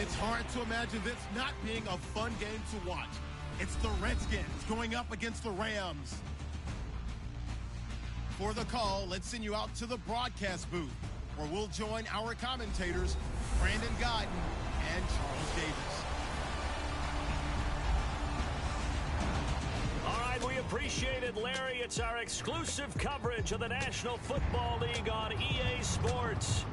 It's hard to imagine this not being a fun game to watch. It's the Redskins going up against the Rams. For the call, let's send you out to the broadcast booth, where we'll join our commentators, Brandon Godden and Charles Davis. All right, we appreciate it, Larry. It's our exclusive coverage of the National Football League on EA Sports.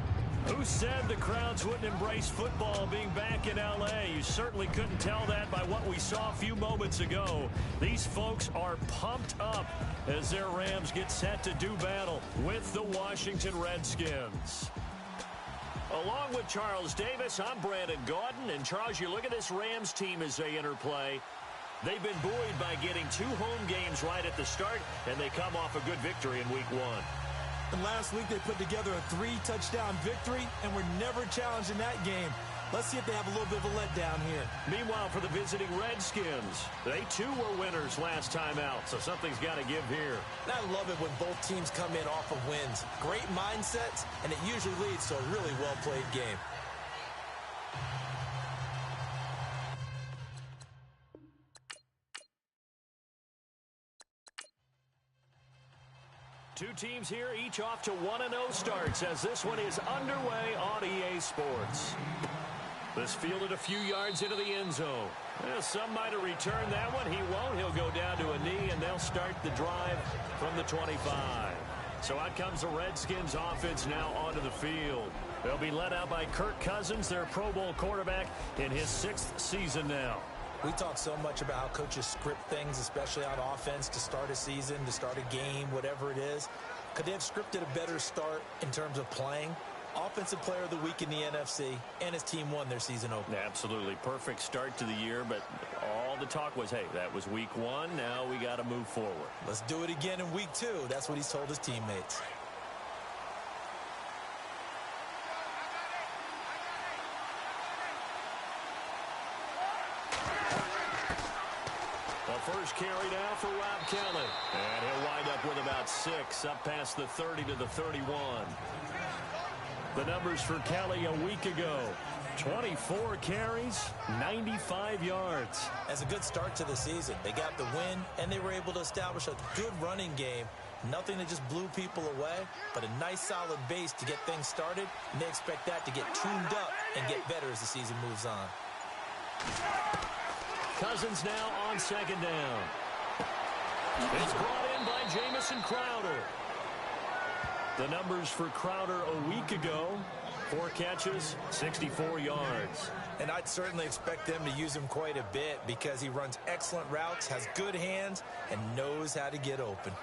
Who said the crowds wouldn't embrace football being back in L.A.? You certainly couldn't tell that by what we saw a few moments ago. These folks are pumped up as their Rams get set to do battle with the Washington Redskins. Along with Charles Davis, I'm Brandon Gaudin. And, Charles, you look at this Rams team as they interplay. They've been buoyed by getting 2 home games right at the start, and they come off a good victory in Week 1. And last week they put together a 3-touchdown victory and were never challenged in that game. Let's see if they have a little bit of a letdown here. Meanwhile, for the visiting Redskins, they too were winners last time out, so something's got to give here. And I love it when both teams come in off of wins. Great mindsets, and it usually leads to a really well-played game. Two teams here, each off to 1-0 starts as this one is underway on EA Sports. This fielded a few yards into the end zone. Well, some might have returned that one. He won't. He'll go down to a knee, and they'll start the drive from the 25. So out comes the Redskins offense now onto the field. They'll be led out by Kirk Cousins, their Pro Bowl quarterback, in his 6th season now. We talk so much about how coaches script things, especially on offense, to start a season, to start a game, whatever it is. Could they have scripted a better start in terms of playing? Offensive Player of the Week in the NFC, and his team won their season opener. Absolutely. Perfect start to the year, but all the talk was, hey, that was Week 1. Now we got to move forward. Let's do it again in Week 2. That's what he's told his teammates. First carry now for Rob Kelly. And he'll wind up with about 6, up past the 30 to the 31. The numbers for Kelly a week ago. 24 carries, 95 yards. As a good start to the season. They got the win, and they were able to establish a good running game. Nothing that just blew people away, but a nice solid base to get things started, and they expect that to get tuned up and get better as the season moves on. Cousins now on 2nd down. It's brought in by Jamison Crowder. The numbers for Crowder a week ago: 4 catches, 64 yards. And I'd certainly expect them to use him quite a bit because he runs excellent routes, has good hands, and knows how to get open.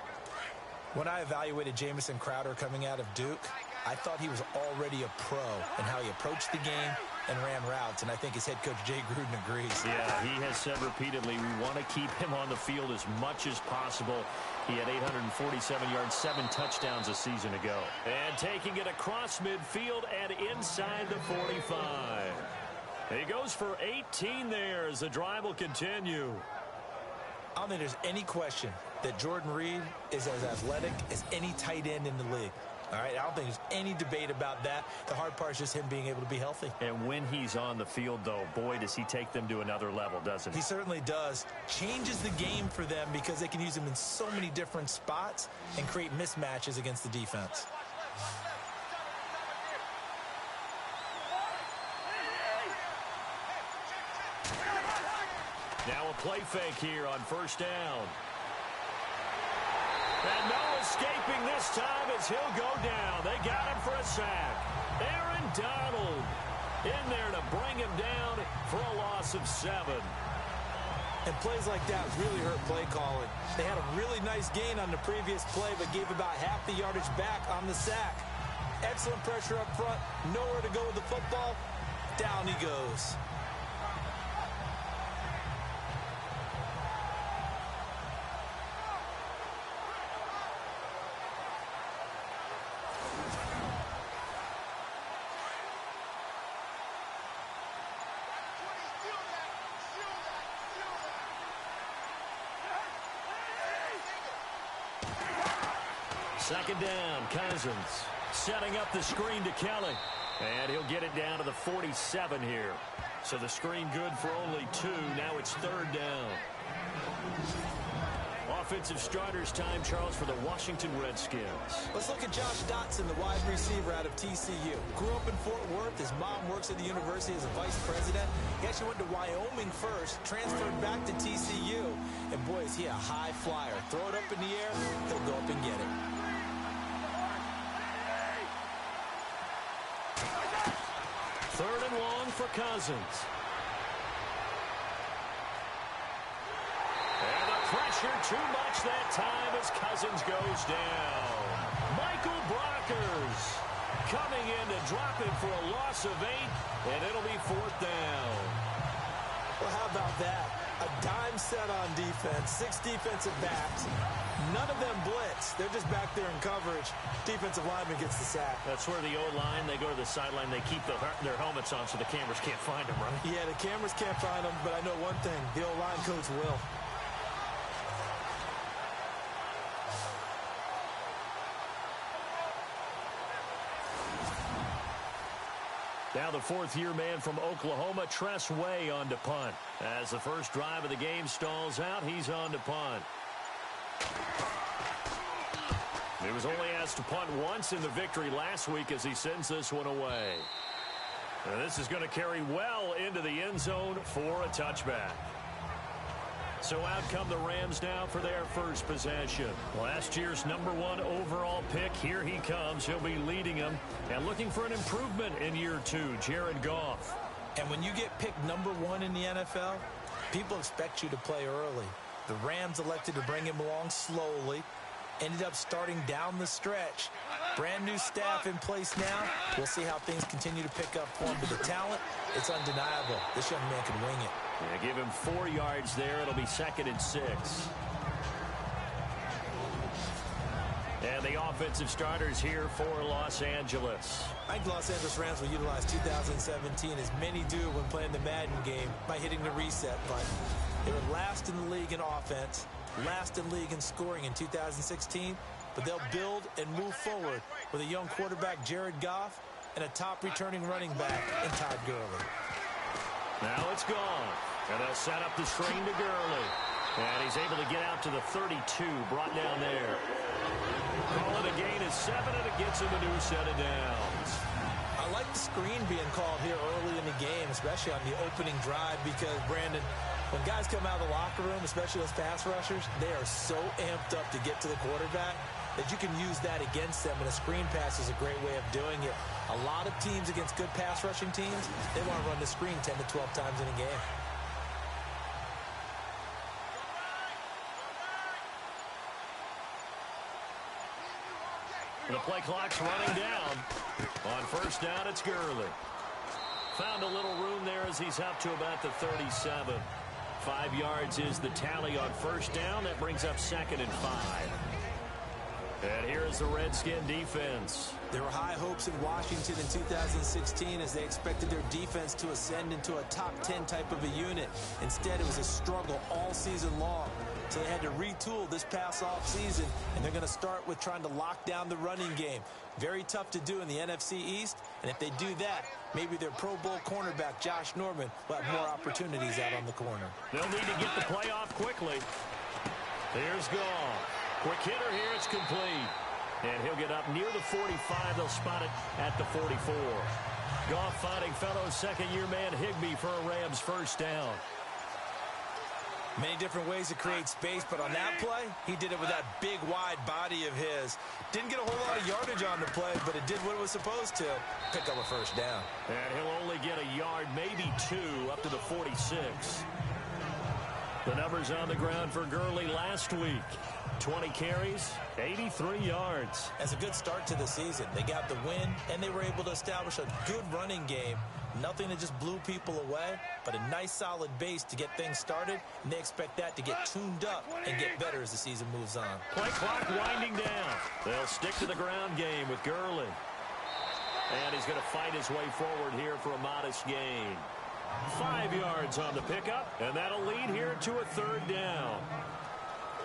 When I evaluated Jamison Crowder coming out of Duke, I thought he was already a pro in how he approached the game and ran routes, and I think his head coach Jay Gruden agrees. Yeah, he has said repeatedly we want to keep him on the field as much as possible. He had 847 yards, 7 touchdowns a season ago. And taking it across midfield and inside the 45. He goes for 18 there as the drive will continue. I don't think there's any question that Jordan Reed is as athletic as any tight end in the league. All right, I don't think there's any debate about that. The hard part is just him being able to be healthy. And when he's on the field, though, boy, does he take them to another level, doesn't he? He certainly does. Changes the game for them because they can use him in so many different spots and create mismatches against the defense. Now a play fake here on 1st down. And no escaping this time as he'll go down. They got him for a sack. Aaron Donald in there to bring him down for a loss of 7. And plays like that really hurt play calling. They had a really nice gain on the previous play, but gave about half the yardage back on the sack. Excellent pressure up front. Nowhere to go with the football. Down he goes. Second down, Cousins setting up the screen to Kelly. And he'll get it down to the 47 here. So the screen good for only 2. Now it's 3rd down. Offensive starters time, Charles, for the Washington Redskins. Let's look at Josh Dotson, the wide receiver out of TCU. Grew up in Fort Worth. His mom works at the university as a vice president. He actually went to Wyoming first, transferred back to TCU. And boy, is he a high flyer. Throw it up in the air, he'll go up and get it. Third and long for Cousins. And the pressure too much that time as Cousins goes down. Michael Brockers coming in to drop him for a loss of 8, and it'll be 4th down. Well, how about that? A dime set on defense, 6 defensive backs. None of them blitz. They're just back there in coverage. Defensive lineman gets the sack. That's where the O-line, they go to the sideline, they keep their helmets on so the cameras can't find them, right? Yeah, the cameras can't find them, but I know one thing. The O-line coach will. Now the 4th-year man from Oklahoma, Tress Way, on to punt. As the first drive of the game stalls out, he's on to punt. He was only asked to punt once in the victory last week as he sends this one away. And this is going to carry well into the end zone for a touchback. So out come the Rams now for their first possession. Last year's #1 overall pick, here he comes. He'll be leading them and looking for an improvement in year 2, Jared Goff. And when you get picked #1 in the NFL, people expect you to play early. The Rams elected to bring him along slowly, ended up starting down the stretch. Brand new staff in place now. We'll see how things continue to pick up for him. But the talent, it's undeniable. This young man can wing it. Yeah, give him 4 yards there. It'll be 2nd and 6. And the offensive starters here for Los Angeles. I think Los Angeles Rams will utilize 2017, as many do when playing the Madden game, by hitting the reset button. They were last in the league in offense, last in league in scoring in 2016, but they'll build and move forward with a young quarterback, Jared Goff, and a top returning running back in Todd Gurley. Now it's gone, and they'll set up the screen to Gurley. And he's able to get out to the 32, brought down there. Call it a gain of 7, and it gets him a new set of downs. I like the screen being called here early in the game, especially on the opening drive, because, Brandon, when guys come out of the locker room, especially those pass rushers, they are so amped up to get to the quarterback that you can use that against them, and a screen pass is a great way of doing it. A lot of teams against good pass rushing teams, they want to run the screen 10 to 12 times in a game. The play clock's running down. On first down, it's Gurley. Found a little room there as he's up to about the 37. 5 yards is the tally on first down. That brings up 2nd and 5. And here is the Redskin defense. There were high hopes in Washington in 2016 as they expected their defense to ascend into a top 10 type of a unit. Instead, it was a struggle all season long. So they had to retool this past off season, and they're going to start with trying to lock down the running game. Very tough to do in the NFC East, and if they do that, maybe their Pro Bowl cornerback, Josh Norman, will have more opportunities out on the corner. They'll need to get the play off quickly. Here's Goff. Quick hitter here, it's complete. And he'll get up near the 45. They'll spot it at the 44. Goff finding fellow second-year man Higbee for a Rams first down. Many different ways to create space, but on that play, he did it with that big, wide body of his. Didn't get a whole lot of yardage on the play, but it did what it was supposed to. Pick up a first down. And he'll only get a yard, maybe 2, up to the 46. The numbers on the ground for Gurley last week. 20 carries, 83 yards. That's a good start to the season. They got the win, and they were able to establish a good running game. Nothing that just blew people away, but a nice solid base to get things started, and they expect that to get tuned up and get better as the season moves on. Play clock winding down. They'll stick to the ground game with Gurley. And he's going to fight his way forward here for a modest gain. 5 yards on the pickup, and that'll lead here to a 3rd down.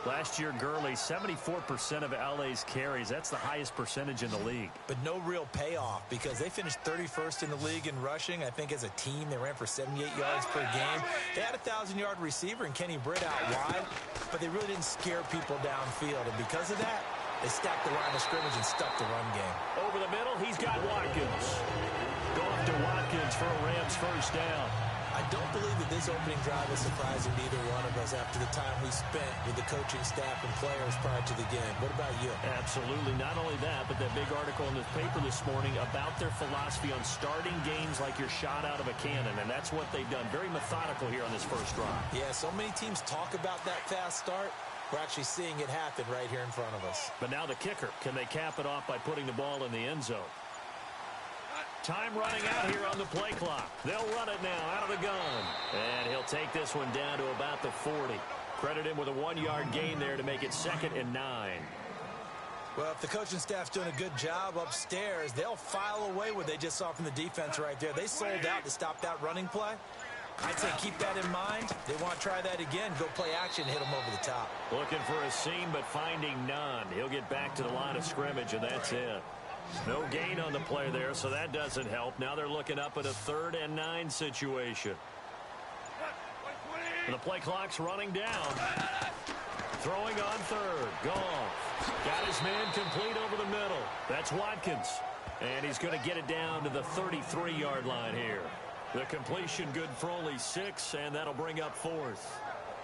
Last year, Gurley, 74% of LA's carries. That's the highest percentage in the league. But no real payoff because they finished 31st in the league in rushing. I think as a team, they ran for 78 yards per game. They had a 1,000-yard receiver in Kenny Britt out wide, but they really didn't scare people downfield. And because of that, they stacked the line of scrimmage and stuck the run game. Over the middle, he's got Watkins. Go off to Watkins for a Rams first down. I don't believe that this opening drive is surprising to either one of us after the time we spent with the coaching staff and players prior to the game. What about you? Absolutely. Not only that, but that big article in the paper this morning about their philosophy on starting games like you're shot out of a cannon, and that's what they've done. Very methodical here on this first drive. Yeah, so many teams talk about that fast start. We're actually seeing it happen right here in front of us. But now the kicker. Can they cap it off by putting the ball in the end zone? Time running out here on the play clock. They'll run it now out of the gun. And he'll take this one down to about the 40. Credit him with a 1-yard gain there to make it 2nd and 9. Well, if the coaching staff's doing a good job upstairs, they'll file away what they just saw from the defense right there. They sold out to stop that running play. I'd say keep that in mind. They want to try that again. Go play action, hit them over the top. Looking for a seam, but finding none. He'll get back to the line of scrimmage, and that's it. No gain on the play there, so that doesn't help. Now they're looking up at a 3rd and 9 situation. And the play clock's running down. Throwing on 3rd. Goff. Got his man complete over the middle. That's Watkins. And he's going to get it down to the 33-yard line here. The completion good for only 6, and that'll bring up 4th.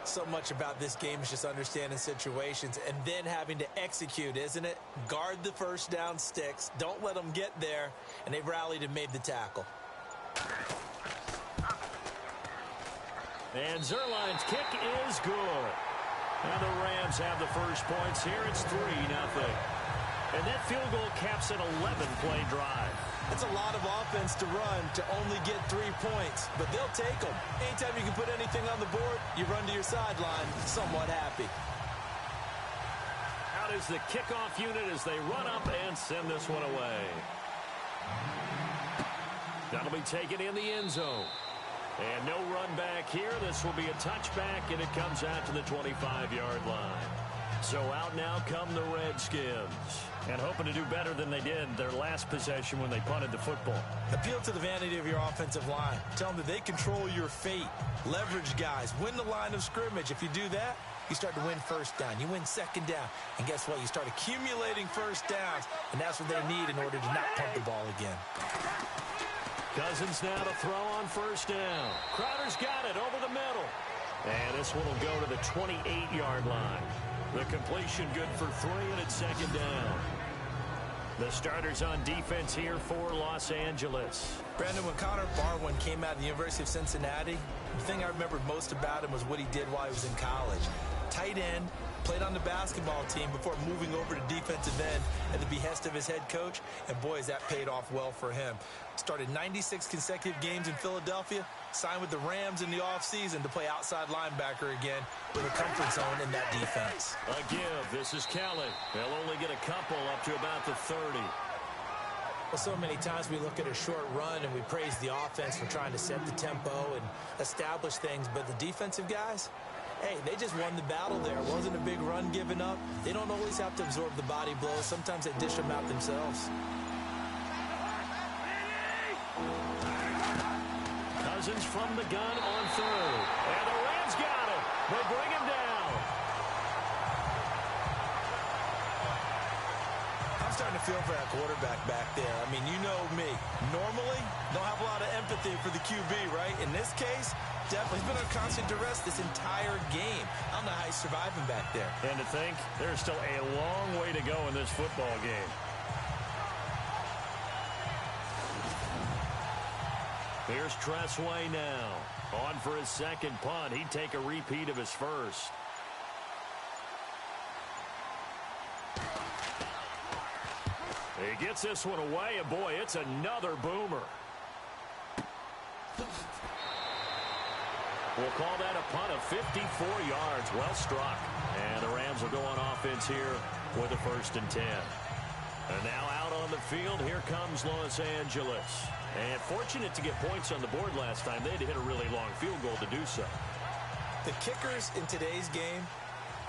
So much about this game is just understanding situations and then having to execute, isn't it? Guard the first down sticks. Don't let them get there. And they've rallied and made the tackle. And Zerline's kick is good. And the Rams have the first points here. It's 3-0. And that field goal caps an 11-play drive. It's a lot of offense to run to only get 3 points, but they'll take them. Anytime you can put anything on the board, you run to your sideline somewhat happy. Out is the kickoff unit as they run up and send this one away. That'll be taken in the end zone. And no run back here. This will be a touchback, and it comes out to the 25-yard line. So out now come the Redskins. And hoping to do better than they did their last possession when they punted the football. Appeal to the vanity of your offensive line. Tell them that they control your fate. Leverage guys. Win the line of scrimmage. If you do that, you start to win first down. You win second down. And guess what? You start accumulating first downs. And that's what they need in order to not pump the ball again. Cousins now to throw on first down. Crowder's got it over the middle. And this one will go to the 28-yard line. The completion good for 3, and it's 2nd down. The starters on defense here for Los Angeles. Brandon, when Connor Barwin came out of the University of Cincinnati, the thing I remembered most about him was what he did while he was in college. Tight end, played on the basketball team before moving over to defensive end at the behest of his head coach, and boy, has that paid off well for him. Started 96 consecutive games in Philadelphia, signed with the Rams in the offseason to play outside linebacker again with a comfort zone in that defense. A give. This is Kelly. They'll only get a couple up to about the 30. Well, so many times we look at a short run and we praise the offense for trying to set the tempo and establish things, but the defensive guys, hey, they just won the battle there. It wasn't a big run given up. They don't always have to absorb the body blows. Sometimes they dish them out themselves. Cousins from the gun on 3rd. And the Rams got it. They bring him down. I'm starting to feel for that quarterback back there. I mean, you know me. Normally, don't have a lot of empathy for the QB, right? In this case, definitely. He's been on constant duress this entire game. I don't know how he's surviving back there. And to think, there's still a long way to go in this football game. Here's Tressway now. On for his 2nd punt. He'd take a repeat of his first. He gets this one away, and boy, it's another boomer. We'll call that a punt of 54 yards. Well struck. And the Rams will go on offense here with a 1st and 10. And now out on the field, here comes Los Angeles. And fortunate to get points on the board last time. They had to hit a really long field goal to do so. The kickers in today's game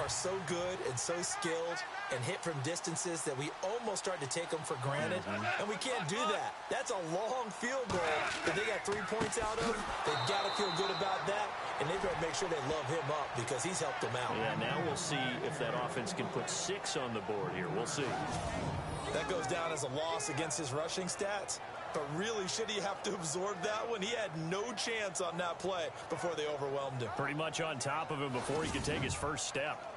are so good and so skilled and hit from distances that we almost start to take them for granted, and we can't do that. That's a long field goal that they got 3 points out of. They've got to feel good about that, and they've got to make sure they love him up because he's helped them out. Yeah, now we'll see if that offense can put 6 on the board here. We'll see. That goes down as a loss against his rushing stats. But really, should he have to absorb that one? He had no chance on that play before they overwhelmed him. Pretty much on top of him before he could take his first step.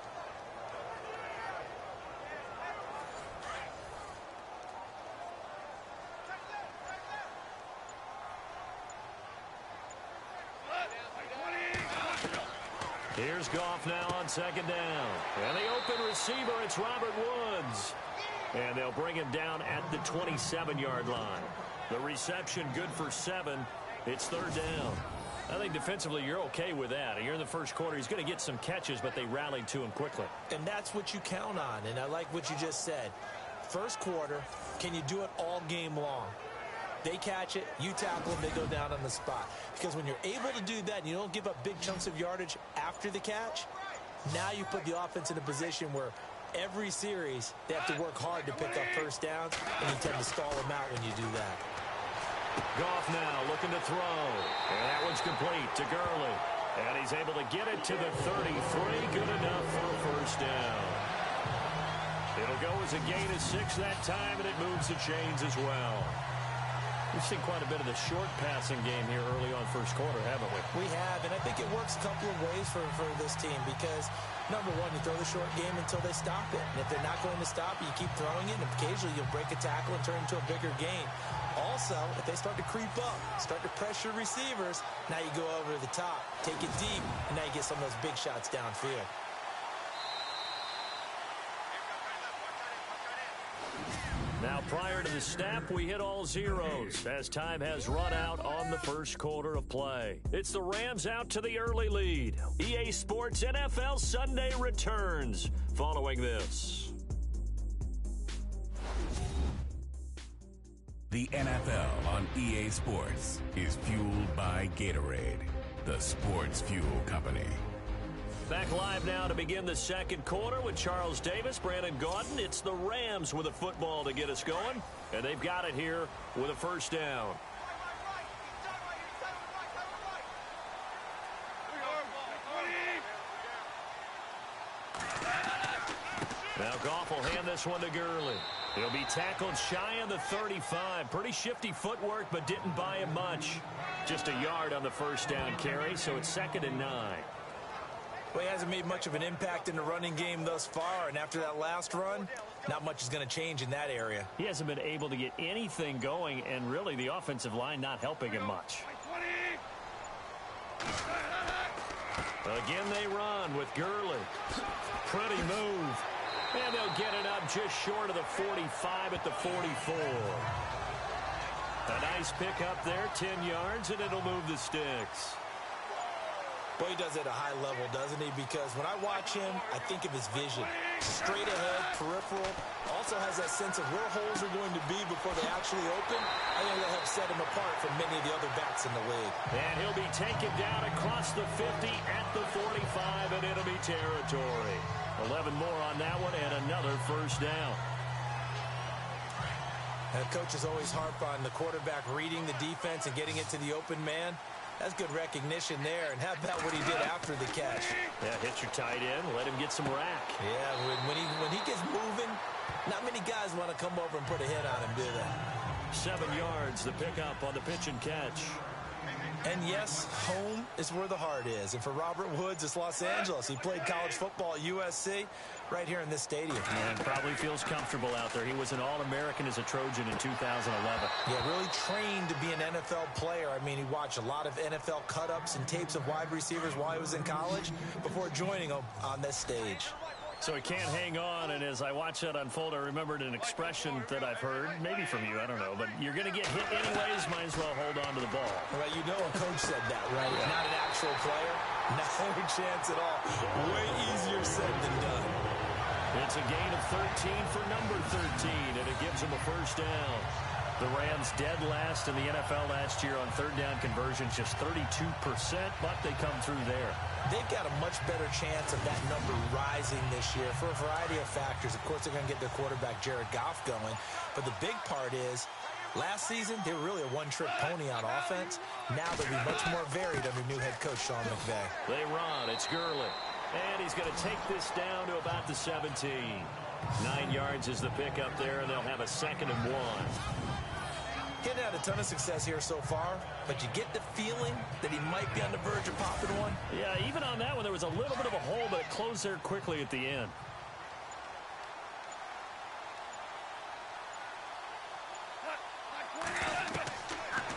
Here's Goff now on 2nd down. And the open receiver, it's Robert Woods. And they'll bring him down at the 27-yard line. The reception good for 7. It's 3rd down. I think defensively you're okay with that. Here in the first quarter, he's going to get some catches, but they rallied to him quickly. And that's what you count on, and I like what you just said. First quarter, can you do it all game long? They catch it, you tackle them, they go down on the spot. Because when you're able to do that and you don't give up big chunks of yardage after the catch, now you put the offense in a position where every series they have to work hard to pick up first downs, and you tend to stall them out when you do that. Goff now looking to throw. And that one's complete to Gurley. And he's able to get it to the 33. Good enough for a first down. It'll go as a gain of 6 that time, and it moves the chains as well. We've seen quite a bit of the short passing game here early on first quarter, haven't we? We have, and I think it works a couple of ways for this team because, number one, you throw the short game until they stop it. And if they're not going to stop it, you keep throwing it, and occasionally you'll break a tackle and turn it into a bigger gain. Also, if they start to creep up, start to pressure receivers, now you go over to the top, take it deep, and now you get some of those big shots downfield. Now, prior to the snap, we hit all zeros as time has run out on the first quarter of play. It's the Rams out to the early lead. EA Sports NFL Sunday returns following this. The NFL on EA Sports is fueled by Gatorade, the sports fuel company. Back live now to begin the second quarter with Charles Davis, Brandon Gaudin. It's the Rams with a football to get us going, and they've got it here with a first down. Now Goff will hand this one to Gurley. He'll be tackled shy of the 35. Pretty shifty footwork, but didn't buy him much. Just a yard on the first down carry, so it's 2nd and 9. Well, he hasn't made much of an impact in the running game thus far, and after that last run, not much is going to change in that area. He hasn't been able to get anything going, and really the offensive line not helping him much. Again, they run with Gurley. Pretty move. And they'll get it up just short of the 45 at the 44. A nice pick up there, 10 yards, and it'll move the sticks. Well, he does it at a high level, doesn't he? Because when I watch him, I think of his vision. Straight ahead, peripheral. Also has that sense of where holes are going to be before they actually open. I think that'll help set him apart from many of the other backs in the league. And he'll be taken down across the 50 at the 45, and it'll be territory. 11 more on that one, and another first down. And coaches always harp on the quarterback reading the defense and getting it to the open man. That's good recognition there. And how about what he did after the catch? Yeah, hit your tight end, let him get some rack. Yeah, when he gets moving, not many guys want to come over and put a hit on him, do they? 7 yards, the pickup on the pitch and catch. And yes, home is where the heart is. And for Robert Woods, it's Los Angeles. He played college football at USC right here in this stadium. And probably feels comfortable out there. He was an All-American as a Trojan in 2011. Yeah, really trained to be an NFL player. I mean, he watched a lot of NFL cut-ups and tapes of wide receivers while he was in college before joining them on this stage. So he can't hang on, and as I watch that unfold, I remembered an expression that I've heard, maybe from you, I don't know, but you're going to get hit anyways, might as well hold on to the ball. Right, you know a coach said that, right? Yeah. Not an actual player, no chance at all. Way easier said than done. It's a gain of 13 for number 13, and it gives him a first down. The Rams dead last in the NFL last year on third down conversions, just 32%, but they come through there. They've got a much better chance of that number rising this year for a variety of factors. Of course, they're going to get their quarterback, Jared Goff, going. But the big part is, last season, they were really a one-trick pony on offense. Now they'll be much more varied under new head coach Sean McVay. They run. It's Gurley. And he's going to take this down to about the 17. 9 yards is the pickup there, and they'll have a 2nd and 1. Getting had a ton of success here so far, but you get the feeling that he might be on the verge of popping one. Yeah, even on that one, there was a little bit of a hole, but it closed there quickly at the end.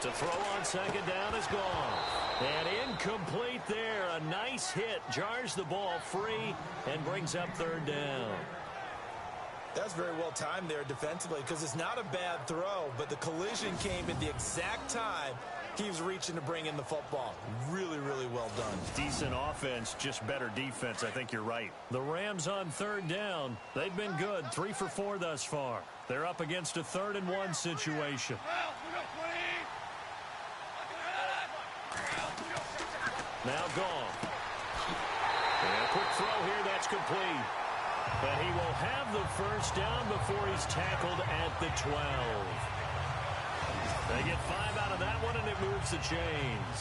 To throw on 2nd down is gone. And incomplete there. A nice hit. Jars the ball free and brings up 3rd down. That's very well timed there defensively because it's not a bad throw, but the collision came at the exact time he was reaching to bring in the football. Really, really well done. Decent offense, just better defense. I think you're right. The Rams on 3rd down. They've been good. 3 for 4 thus far. They're up against a 3rd and 1 situation. Now gone. And a quick throw here. That's complete. But he will have the 1st down before he's tackled at the 12. They get 5 out of that one, and it moves the chains.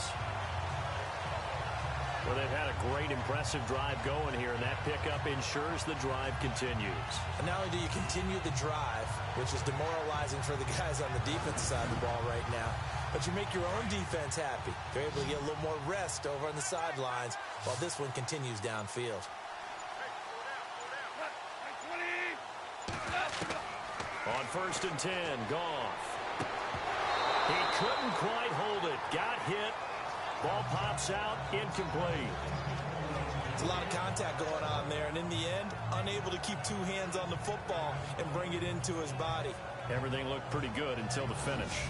Well, they've had a great, impressive drive going here, and that pickup ensures the drive continues. And not only do you continue the drive, which is demoralizing for the guys on the defensive side of the ball right now, but you make your own defense happy. They're able to get a little more rest over on the sidelines while this one continues downfield. On 1st and 10, Goff. He couldn't quite hold it. Got hit. Ball pops out. Incomplete. There's a lot of contact going on there, and in the end, unable to keep 2 hands on the football and bring it into his body. Everything looked pretty good until the finish.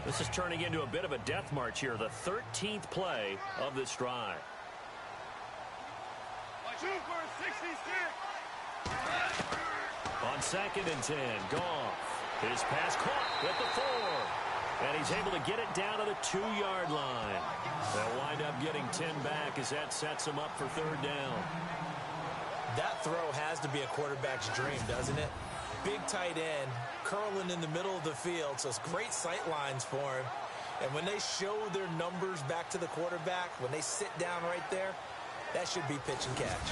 This is turning into a bit of a death march here, the 13th play of this drive. On 2nd and 10, Goff. His pass caught at the 4. And he's able to get it down to the 2-yard line. They'll wind up getting 10 back as that sets him up for 3rd down. That throw has to be a quarterback's dream, doesn't it? Big tight end, curling in the middle of the field, so it's great sight lines for him. And when they show their numbers back to the quarterback, when they sit down right there, that should be pitch and catch.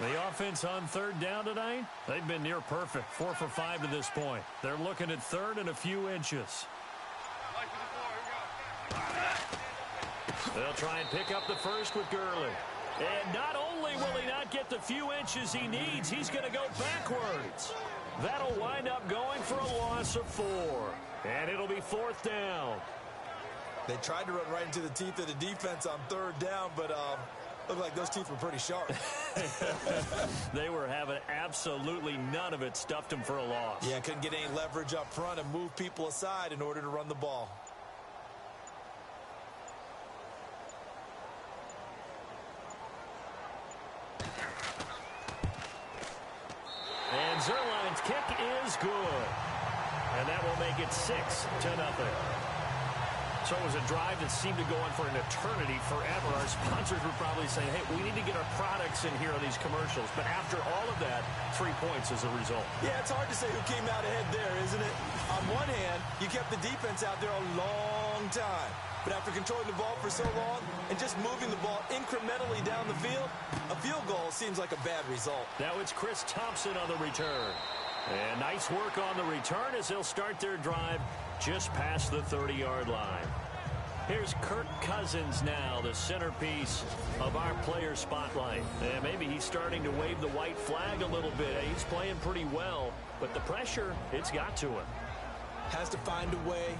The offense on 3rd down tonight, they've been near perfect, 4 for 5 to this point. They're looking at 3rd and a few inches. They'll try and pick up the 1st with Gurley. And not only will he not get the few inches he needs, he's going to go backwards. That'll wind up going for a loss of 4. And it'll be 4th down. They tried to run right into the teeth of the defense on 3rd down, but looked like those teeth were pretty sharp. They were having absolutely none of it. Stuffed him for a loss. Yeah, couldn't get any leverage up front and move people aside in order to run the ball. And Zerline's kick is good. And that will make it 6-0. So it was a drive that seemed to go on for an eternity, forever. Our sponsors were probably saying, hey, we need to get our products in here on these commercials. But after all of that, 3 points as a result. Yeah, it's hard to say who came out ahead there, isn't it? On one hand, you kept the defense out there a long time. But after controlling the ball for so long and just moving the ball incrementally down the field, a field goal seems like a bad result. Now it's Chris Thompson on the return. And nice work on the return as they'll start their drive just past the 30-yard line. Here's Kirk Cousins now, the centerpiece of our player spotlight. And maybe he's starting to wave the white flag a little bit. He's playing pretty well, but the pressure, it's got to him. Has to find a way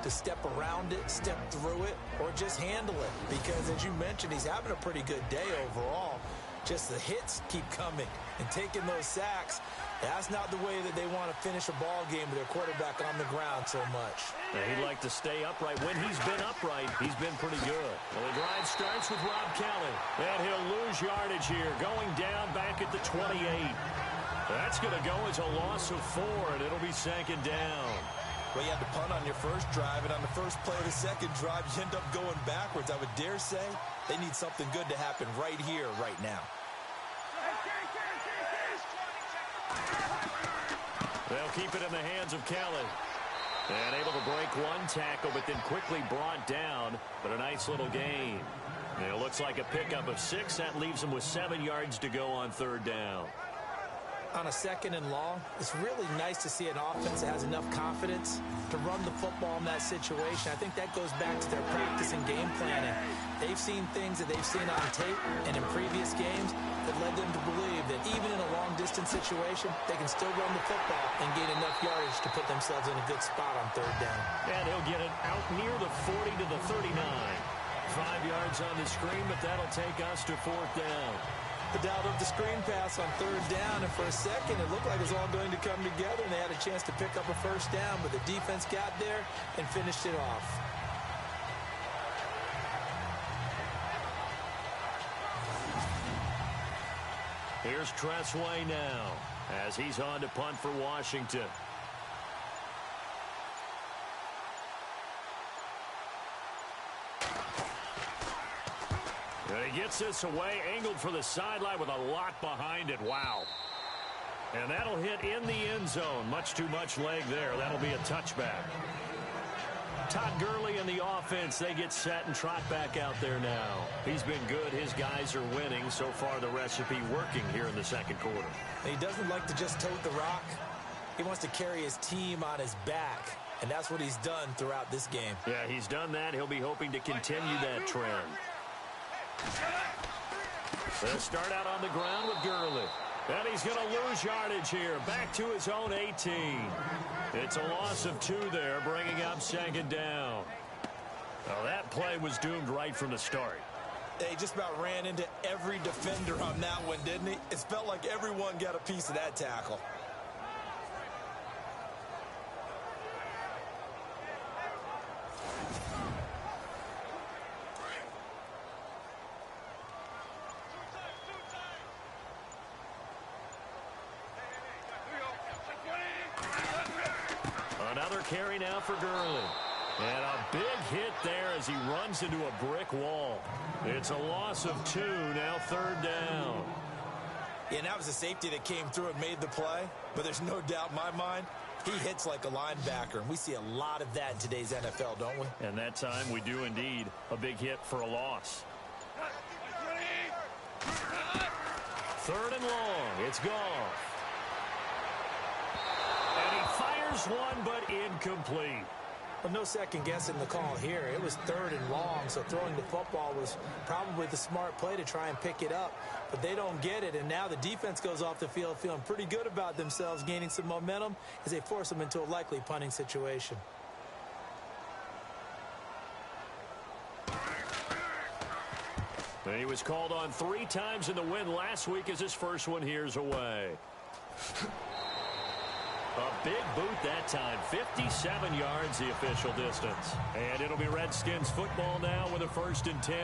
to step around it, step through it, or just handle it. Because, as you mentioned, he's having a pretty good day overall. Just the hits keep coming and taking those sacks. That's not the way that they want to finish a ball game with their quarterback on the ground so much. Now, he'd like to stay upright. When he's been upright, he's been pretty good. Well, the drive starts with Rob Kelly. And he'll lose yardage here, going down back at the 28. That's going to go as a loss of 4, and it'll be second down. Well, you had to punt on your first drive, and on the first play of the second drive, you end up going backwards. I would dare say they need something good to happen right here, right now. They'll keep it in the hands of Kelly. And able to break one tackle, but then quickly brought down. But a nice little gain. It looks like a pickup of 6. That leaves them with 7 yards to go on third down. On a second and long, it's really nice to see an offense that has enough confidence to run the football in that situation. I think that goes back to their practice and game planning. They've seen things that they've seen on tape and in previous games that led them to believe that even in a long-distance situation, they can still run the football and gain enough yardage to put themselves in a good spot on third down. And he'll get it out near the 40 to the 39. 5 yards on the screen, but that'll take us to fourth down. The dialed up the screen pass on third down, and for a second it looked like it was all going to come together, and they had a chance to pick up a first down, but the defense got there and finished it off. Here's Tressway now as he's on to punt for Washington. And he gets this away, angled for the sideline with a lot behind it. Wow. And that'll hit in the end zone. Much too much leg there. That'll be a touchback. Todd Gurley and the offense, they get set and trot back out there now. He's been good. His guys are winning. So far, the recipe working here in the second quarter. He doesn't like to just tote the rock. He wants to carry his team on his back. And that's what he's done throughout this game. Yeah, he's done that. He'll be hoping to continue that trend. They'll start out on the ground with Gurley. And he's going to lose yardage here. Back to his own 18. It's a loss of 2 there, bringing up second down. Well, that play was doomed right from the start. They just about ran into every defender on that one, didn't he? It felt like everyone got a piece of that tackle. Another carry now for Gurley. And a big hit there as he runs into a brick wall. It's a loss of 2, now third down. Yeah, and that was a safety that came through and made the play. But there's no doubt in my mind, he hits like a linebacker. And we see a lot of that in today's NFL, don't we? And that time we do indeed. A big hit for a loss. Third and long. It's Goff. And he fires one, but incomplete. Well, no second guessing the call here. It was third and long, so throwing the football was probably the smart play to try and pick it up. But they don't get it, and now the defense goes off the field feeling pretty good about themselves, gaining some momentum as they force them into a likely punting situation. He was called on 3 times in the win last week as his first one here's away. A big boot that time. 57 yards the official distance. And it'll be Redskins football now with a 1st and 10.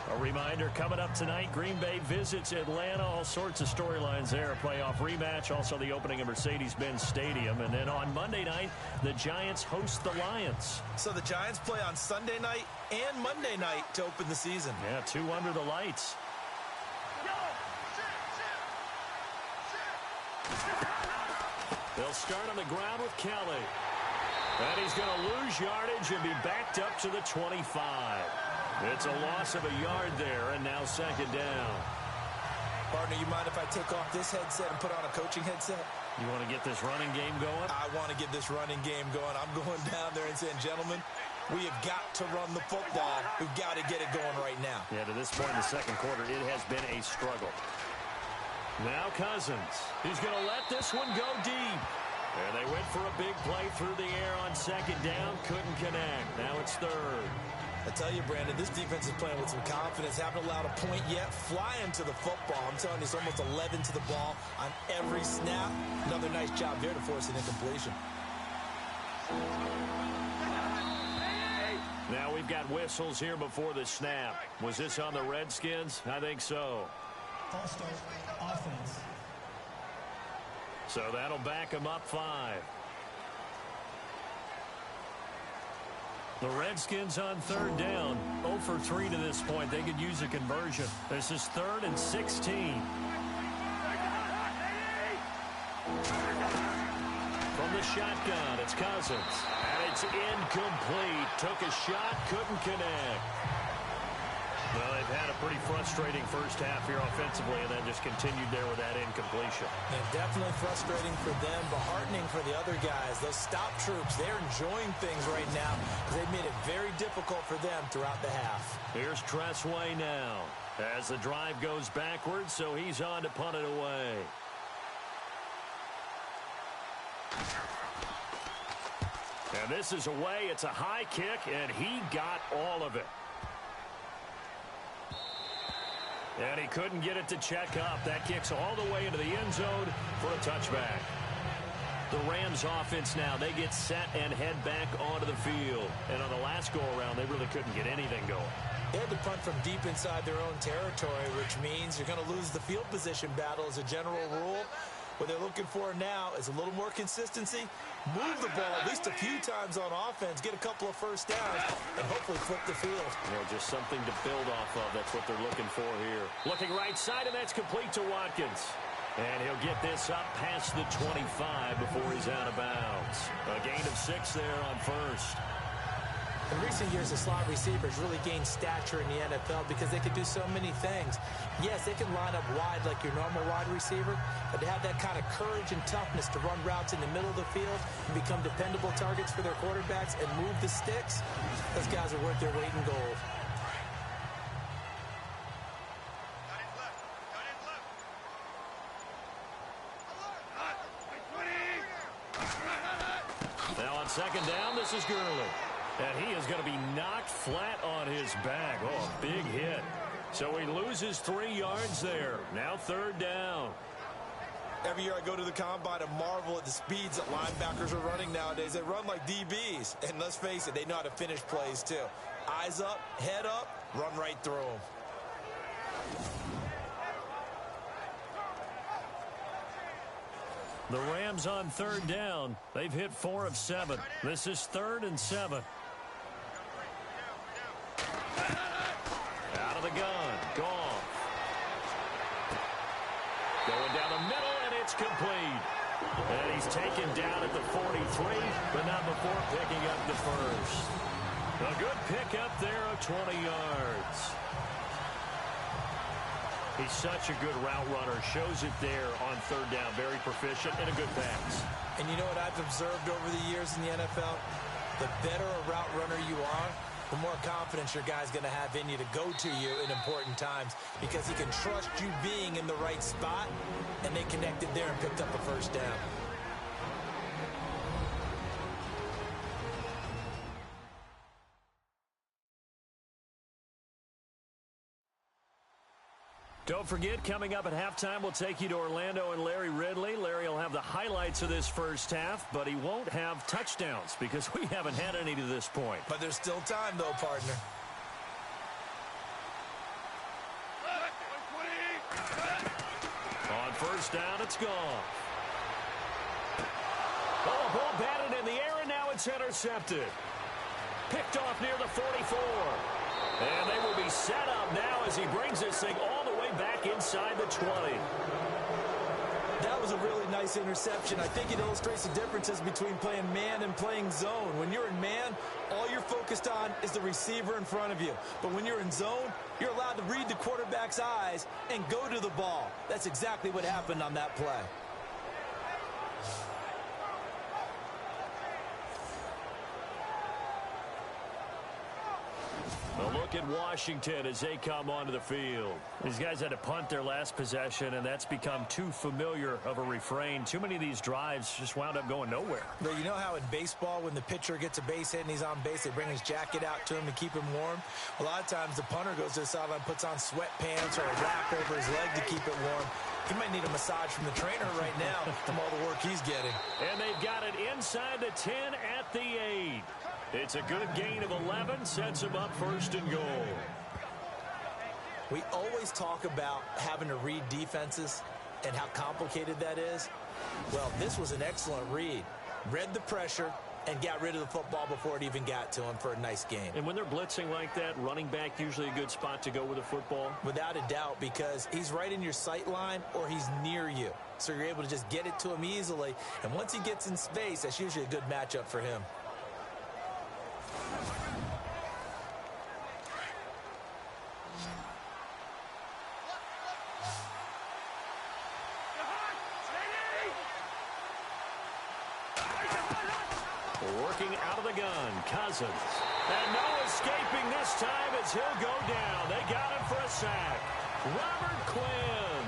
A reminder, coming up tonight, Green Bay visits Atlanta. All sorts of storylines there. A playoff rematch. Also the opening of Mercedes-Benz Stadium. And then on Monday night, the Giants host the Lions. So the Giants play on Sunday night and Monday night to open the season. Yeah, 2 under the lights. They'll start on the ground with Kelly. And he's going to lose yardage and be backed up to the 25. It's a loss of a yard there, and now second down. Partner, you mind if I take off this headset and put on a coaching headset? You want to get this running game going? I want to get this running game going. I'm going down there and saying, gentlemen, we have got to run the football. We've got to get it going right now. Yeah, to this point in the second quarter, it has been a struggle. Now Cousins. He's going to let this one go deep. And they went for a big play through the air on second down. Couldn't connect. Now it's third. I tell you, Brandon, this defense is playing with some confidence. Haven't allowed a point yet. Flying to the football. I'm telling you, it's almost 11 to the ball on every snap. Another nice job there to force an incompletion. Now we've got whistles here before the snap. Was this on the Redskins? I think so. False start, offense. So that'll back them up 5. The Redskins on 3rd down. 0 for 3 to this point. They could use a conversion. This is 3rd and 16. From the shotgun, it's Cousins. And it's incomplete. Took a shot, couldn't connect. Well, they've had a pretty frustrating first half here offensively and then just continued there with that incompletion. And definitely frustrating for them, but heartening for the other guys. Those stop troops, they're enjoying things right now because they've made it very difficult for them throughout the half. Here's Tressway now as the drive goes backwards, so he's on to punt it away. And this is away. It's a high kick, and he got all of it. And he couldn't get it to check up. That kicks all the way into the end zone for a touchback. The Rams offense now, they get set and head back onto the field. And on the last go-around, they really couldn't get anything going. They had to punt from deep inside their own territory, which means you're going to lose the field position battle as a general rule. What they're looking for now is a little more consistency, move the ball at least a few times on offense, get a couple of first downs, and hopefully flip the field. You know, just something to build off of. That's what they're looking for here. Looking right side, and that's complete to Watkins. And he'll get this up past the 25 before he's out of bounds. A gain of 6 there on first. In recent years, the slot receivers really gained stature in the NFL because they could do so many things. Yes, they can line up wide like your normal wide receiver, but to have that kind of courage and toughness to run routes in the middle of the field and become dependable targets for their quarterbacks and move the sticks, those guys are worth their weight in gold. Now on second down, this is Gurley. And he is going to be knocked flat on his back. Oh, a big hit. So he loses 3 yards there. Now 3rd down. Every year I go to the combine and marvel at the speeds that linebackers are running nowadays. They run like DBs. And let's face it, they know how to finish plays too. Eyes up, head up, run right through them. The Rams on 3rd down. They've hit 4 of 7. This is 3rd and 7. Out of the gun. Goff. Going down the middle, and it's complete. And he's taken down at the 43, but not before picking up the first. A good pickup there of 20 yards. He's such a good route runner. Shows it there on 3rd down. Very proficient and a good pass. And you know what I've observed over the years in the NFL? The better a route runner you are, the more confidence your guy's going to have in you to go to you in important times because he can trust you being in the right spot, and they connected there and picked up a first down. Don't forget, coming up at halftime, we'll take you to Orlando and Larry Ridley. Larry will have the highlights of this first half, but he won't have touchdowns because we haven't had any to this point. But there's still time, though, partner. On 1st down, it's gone. Oh, ball batted in the air, and now it's intercepted. Picked off near the 44. And they will be set up now as he brings this thing all the way back inside the 20. That was a really nice interception. I think it illustrates the differences between playing man and playing zone. When you're in man, all you're focused on is the receiver in front of you. But when you're in zone, you're allowed to read the quarterback's eyes and go to the ball. That's exactly what happened on that play. A look at Washington as they come onto the field. These guys had to punt their last possession, and that's become too familiar of a refrain. Too many of these drives just wound up going nowhere. But you know how in baseball, when the pitcher gets a base hit and he's on base, they bring his jacket out to him to keep him warm? A lot of times the punter goes to the sideline, puts on sweatpants or a wrap over his leg to keep it warm. He might need a massage from the trainer right now from all the work he's getting. And they've got it inside the 10 at the 8. It's a good gain of 11, sets them up first and goal. We always talk about having to read defenses and how complicated that is. Well, this was an excellent read. Read the pressure and got rid of the football before it even got to him for a nice game. And when they're blitzing like that, running back usually a good spot to go with the football? Without a doubt, because he's right in your sight line or he's near you. So you're able to just get it to him easily. And once he gets in space, that's usually a good matchup for him. Working out of the gun, Cousins. And no escaping this time as he'll go down. They got him for a sack. Robert Quinn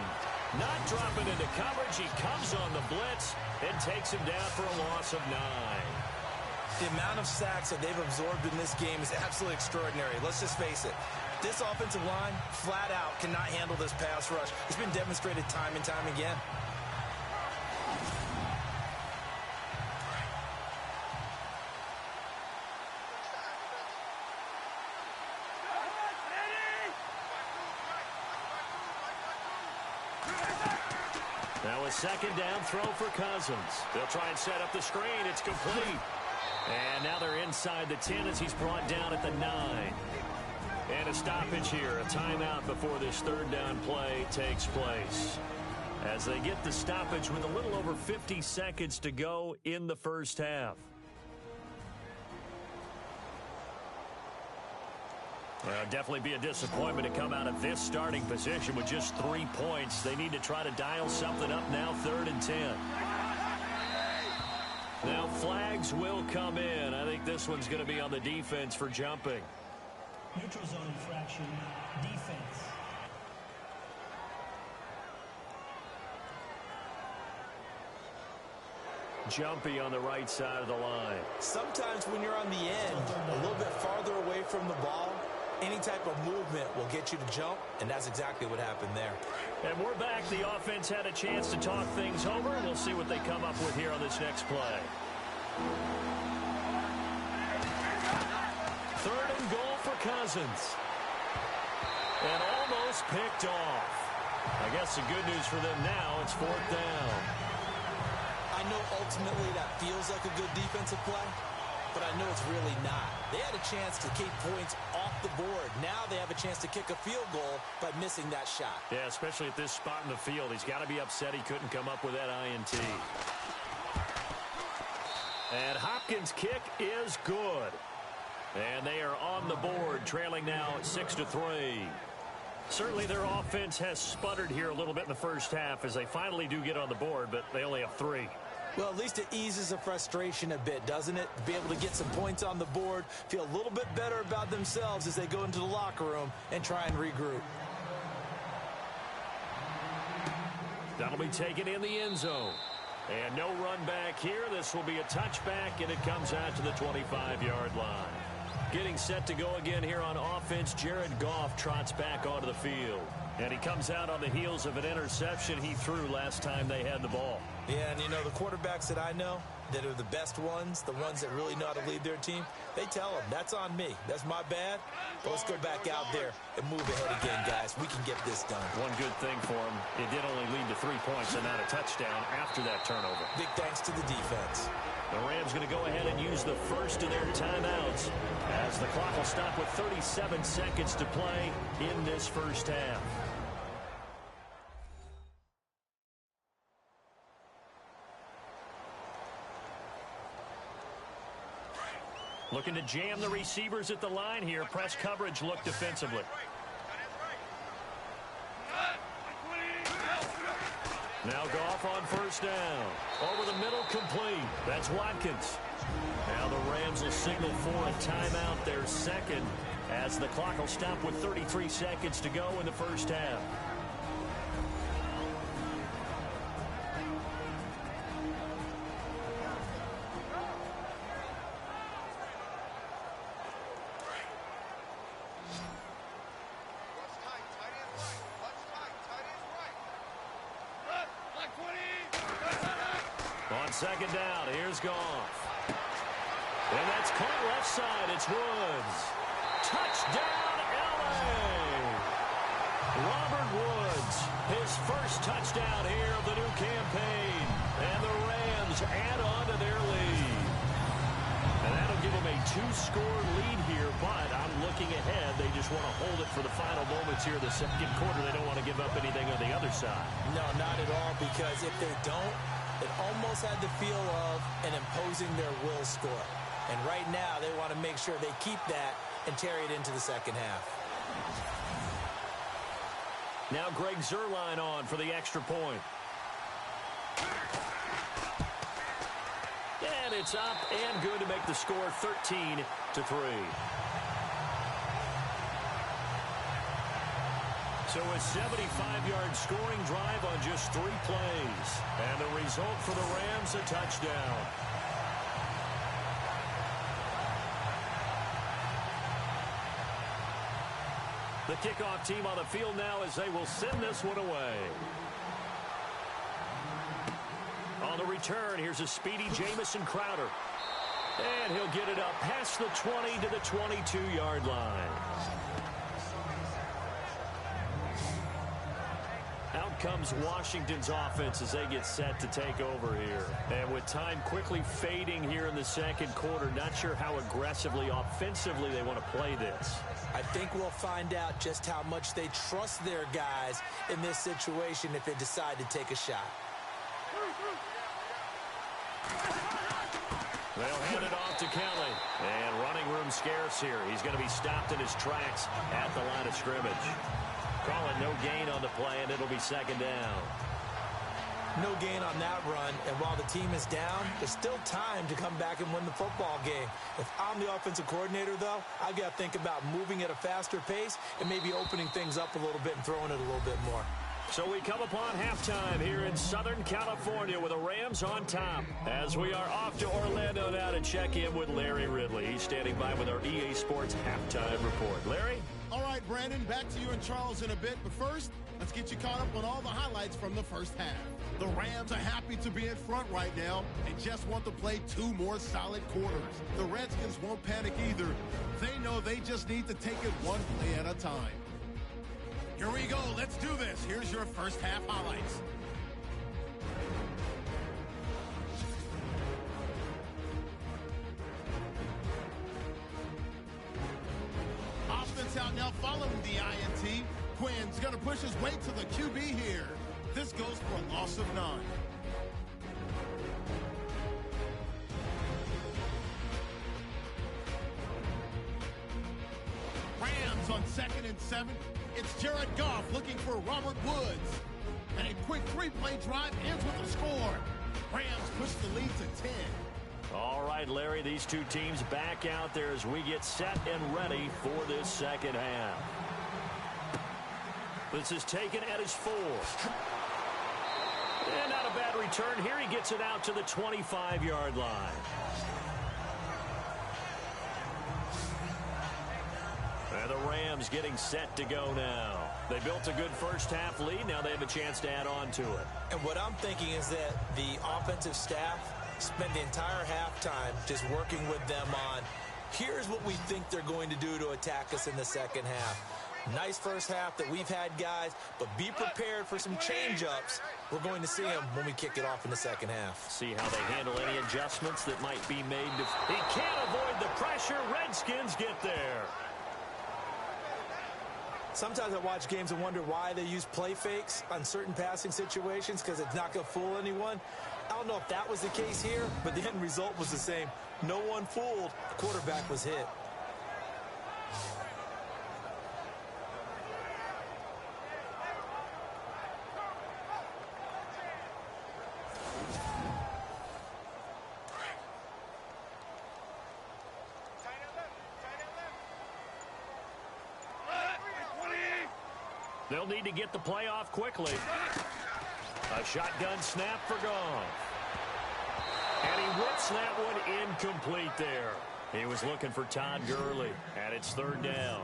not dropping into coverage. He comes on the blitz and takes him down for a loss of 9. The amount of sacks that they've absorbed in this game is absolutely extraordinary. Let's just face it. This offensive line, flat out, cannot handle this pass rush. It's been demonstrated time and time again. Now a second down throw for Cousins. They'll try and set up the screen. It's complete. And now they're inside the 10 as he's brought down at the 9. And a stoppage here, a timeout before this third down play takes place. As they get the stoppage with a little over 50 seconds to go in the first half. Well, definitely be a disappointment to come out of this starting position with just 3 points. They need to try to dial something up now, 3rd and 10. Now flags will come in. I think this one's going to be on the defense for jumping. Neutral zone infraction, defense. Jumpy on the right side of the line. Sometimes when you're on the end, a little bit farther away from the ball, any type of movement will get you to jump, and that's exactly what happened there. And we're back. The offense had a chance to talk things over. We'll see what they come up with here on this next play. 3rd and goal for Cousins. And almost picked off. I guess the good news for them now, it's 4th down. I know ultimately that feels like a good defensive play, but I know it's really not. They had a chance to keep points off the board. Now they have a chance to kick a field goal by missing that shot. Yeah, especially at this spot in the field. He's got to be upset he couldn't come up with that INT. And Hopkins' kick is good. And they are on the board, trailing now 6-3. Certainly their offense has sputtered here a little bit in the first half as they finally do get on the board, but they only have 3. Well, at least it eases the frustration a bit, doesn't it? To be able to get some points on the board, feel a little bit better about themselves as they go into the locker room and try and regroup. That'll be taken in the end zone. And no run back here. This will be a touchback, and it comes out to the 25-yard line. Getting set to go again here on offense, Jared Goff trots back onto the field. And he comes out on the heels of an interception he threw last time they had the ball. Yeah, and you know, the quarterbacks that I know that are the best ones, the ones that really know how to lead their team, they tell them, that's on me. That's my bad. But let's go back out there and move ahead again, guys. We can get this done. One good thing for him, it did only lead to 3 points and not a touchdown after that turnover. Big thanks to the defense. The Rams going to go ahead and use the first of their timeouts as the clock will stop with 37 seconds to play in this first half. Looking to jam the receivers at the line here. Press coverage look defensively. Now Goff on first down. Over the middle, complete. That's Watkins. Now the Rams will signal for a timeout, their second, as the clock will stop with 33 seconds to go in the first half. On second down, here's Goff. And that's caught left side. It's Woods. Touchdown, L.A. Robert Woods, his first touchdown here of the new campaign. And the Rams add on to their lead. And that'll give them a 2-score lead here, but I'm looking ahead. They just want to hold it for the final moments here in the second quarter. They don't want to give up anything on the other side. No, not at all, because if they don't, it almost had the feel of an imposing their will score. And right now, they want to make sure they keep that and carry it into the second half. Now Greg Zuerlein on for the extra point. And it's up and good to make the score 13-3. So a 75-yard scoring drive on just 3 plays. And the result for the Rams, a touchdown. The kickoff team on the field now as they will send this one away. On the return, here's a speedy Jamison Crowder. And he'll get it up past the 20 to the 22-yard line. Out comes Washington's offense as they get set to take over here. And with time quickly fading here in the second quarter, not sure how aggressively, offensively they want to play this. I think we'll find out just how much they trust their guys in this situation if they decide to take a shot. They'll hand it off to Kelly. And running room scarce here. He's going to be stopped in his tracks at the line of scrimmage. Call it no gain on the play, and it'll be second down. No gain on that run, and while the team is down, there's still time to come back and win the football game. If I'm the offensive coordinator, though, I've got to think about moving at a faster pace and maybe opening things up a little bit and throwing it a little bit more. So we come upon halftime here in Southern California with the Rams on top. As we are off to Orlando now to check in with Larry Ridley. He's standing by with our EA Sports halftime report. Larry? All right, Brandon, back to you and Charles in a bit. But first, let's get you caught up on all the highlights from the first half. The Rams are happy to be in front right now and just want to play 2 more solid quarters. The Redskins won't panic either. They know they just need to take it 1 play at a time. Here we go. Let's do this. Here's your first half highlights. Offense out now following the INT. Quinn's going to push his way to the QB here. This goes for a loss of 9. Rams on 2nd and 7. It's Jared Goff looking for Robert Woods. And a quick 3-play drive ends with a score. Rams push the lead to 10. All right, Larry, these 2 teams back out there as we get set and ready for this second half. This is taken at his 4. And not a bad return here. He gets it out to the 25-yard line. And the Rams getting set to go now. They built a good first half lead. Now they have a chance to add on to it. And what I'm thinking is that the offensive staff spend the entire halftime just working with them on, here's what we think they're going to do to attack us in the second half. Nice first half that we've had, guys, but be prepared for some change-ups. We're going to see them when we kick it off in the second half. See how they handle any adjustments that might be made. He can't avoid the pressure. Redskins get there. Sometimes I watch games and wonder why they use play fakes on certain passing situations, because it's not going to fool anyone. I don't know if that was the case here, but the end result was the same. No one fooled. The quarterback was hit. They'll need to get the play off quickly. A shotgun snap for Goff. And he whips that one incomplete there. He was looking for Todd Gurley, and it's third down.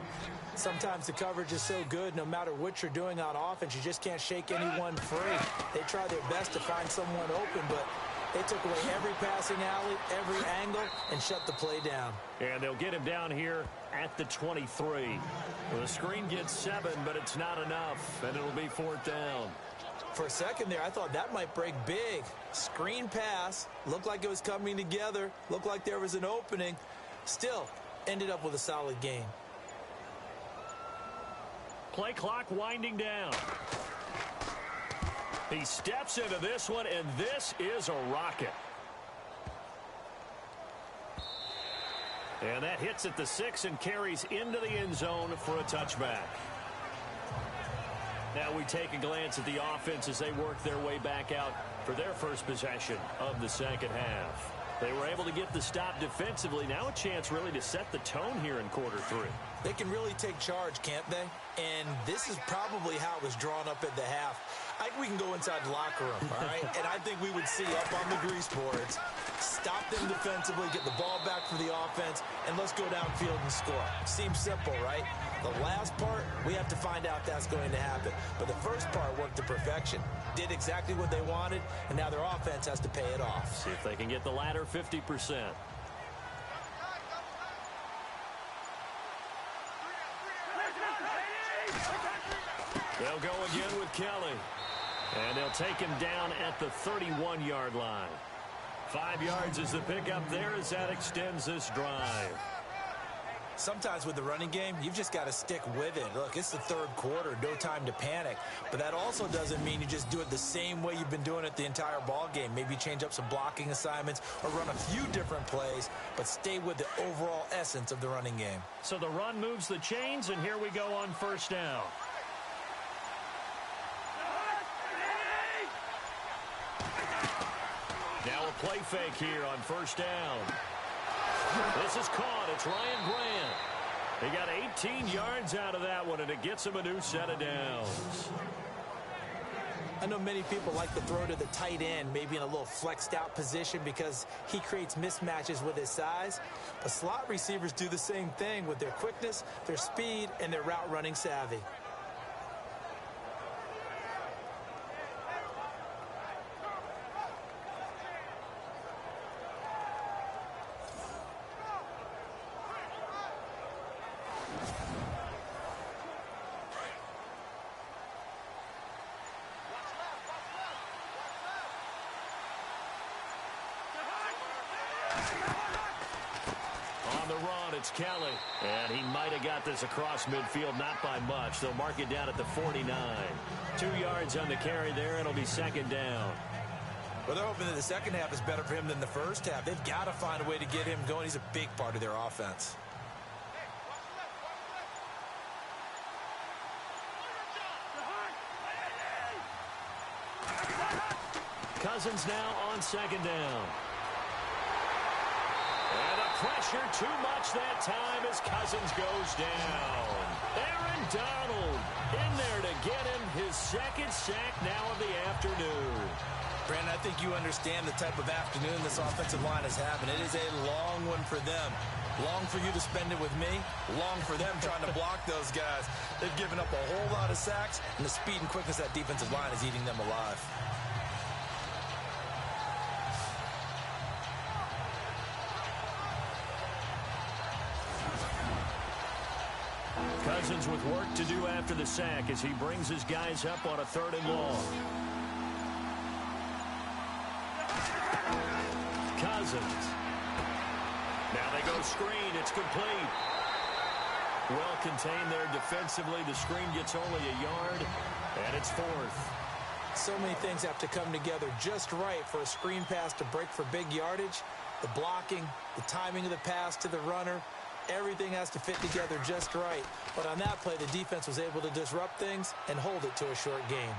Sometimes the coverage is so good, no matter what you're doing on offense, you just can't shake anyone free. They try their best to find someone open, but they took away every passing alley, every angle, and shut the play down. And they'll get him down here at the 23. Well, the screen gets 7, but it's not enough, and it'll be fourth down. For a second there, I thought that might break big. Screen pass, looked like it was coming together, looked like there was an opening. Still, ended up with a solid game. Play clock winding down. He steps into this one, and this is a rocket. And that hits at the 6 and carries into the end zone for a touchback. Now we take a glance at the offense as they work their way back out for their first possession of the second half. They were able to get the stop defensively. Now a chance really to set the tone here in quarter 3. They can really take charge, can't they? And this is probably how it was drawn up at the half. I think we can go inside the locker room, all right? And I think we would see up on the grease boards, stop them defensively, get the ball back for the offense, and let's go downfield and score. Seems simple, right? The last part, we have to find out that's going to happen. But the first part worked to perfection. Did exactly what they wanted, and now their offense has to pay it off. See if they can get the latter 50%. They'll go again with Kelly. And they'll take him down at the 31-yard line. 5 yards is the pickup there as that extends this drive. Sometimes with the running game, you've just got to stick with it. Look, it's the third quarter, no time to panic. But that also doesn't mean you just do it the same way you've been doing it the entire ball game. Maybe change up some blocking assignments or run a few different plays, but stay with the overall essence of the running game. So the run moves the chains, and here we go on first down. Now a play fake here on first down. This is caught. It's Ryan Grant. He got 18 yards out of that one, and it gets him a new set of downs. I know many people like to throw to the tight end, maybe in a little flexed out position because he creates mismatches with his size. But slot receivers do the same thing with their quickness, their speed, and their route running savvy. On the run, it's Kelly. And he might have got this across midfield, not by much. They'll mark it down at the 49. 2 yards on the carry there, and it'll be second down. Well, they're hoping that the second half is better for him than the first half. They've got to find a way to get him going. He's a big part of their offense. Cousins now on second down. And a pressure too much that time as Cousins goes down. Aaron Donald in there to get him his second sack now of the afternoon. Brandon, I think you understand the type of afternoon this offensive line is having. It is a long one for them. Long for you to spend it with me. Long for them trying to block those guys. They've given up a whole lot of sacks, and the speed and quickness of that defensive line is eating them alive. Cousins with work to do after the sack as he brings his guys up on a 3rd and long. Cousins. Now they go screen. It's complete. Well contained there defensively. The screen gets only a yard, and it's 4th. So many things have to come together just right for a screen pass to break for big yardage. The blocking, the timing of the pass to the runner, everything has to fit together just right. But on that play, the defense was able to disrupt things and hold it to a short game.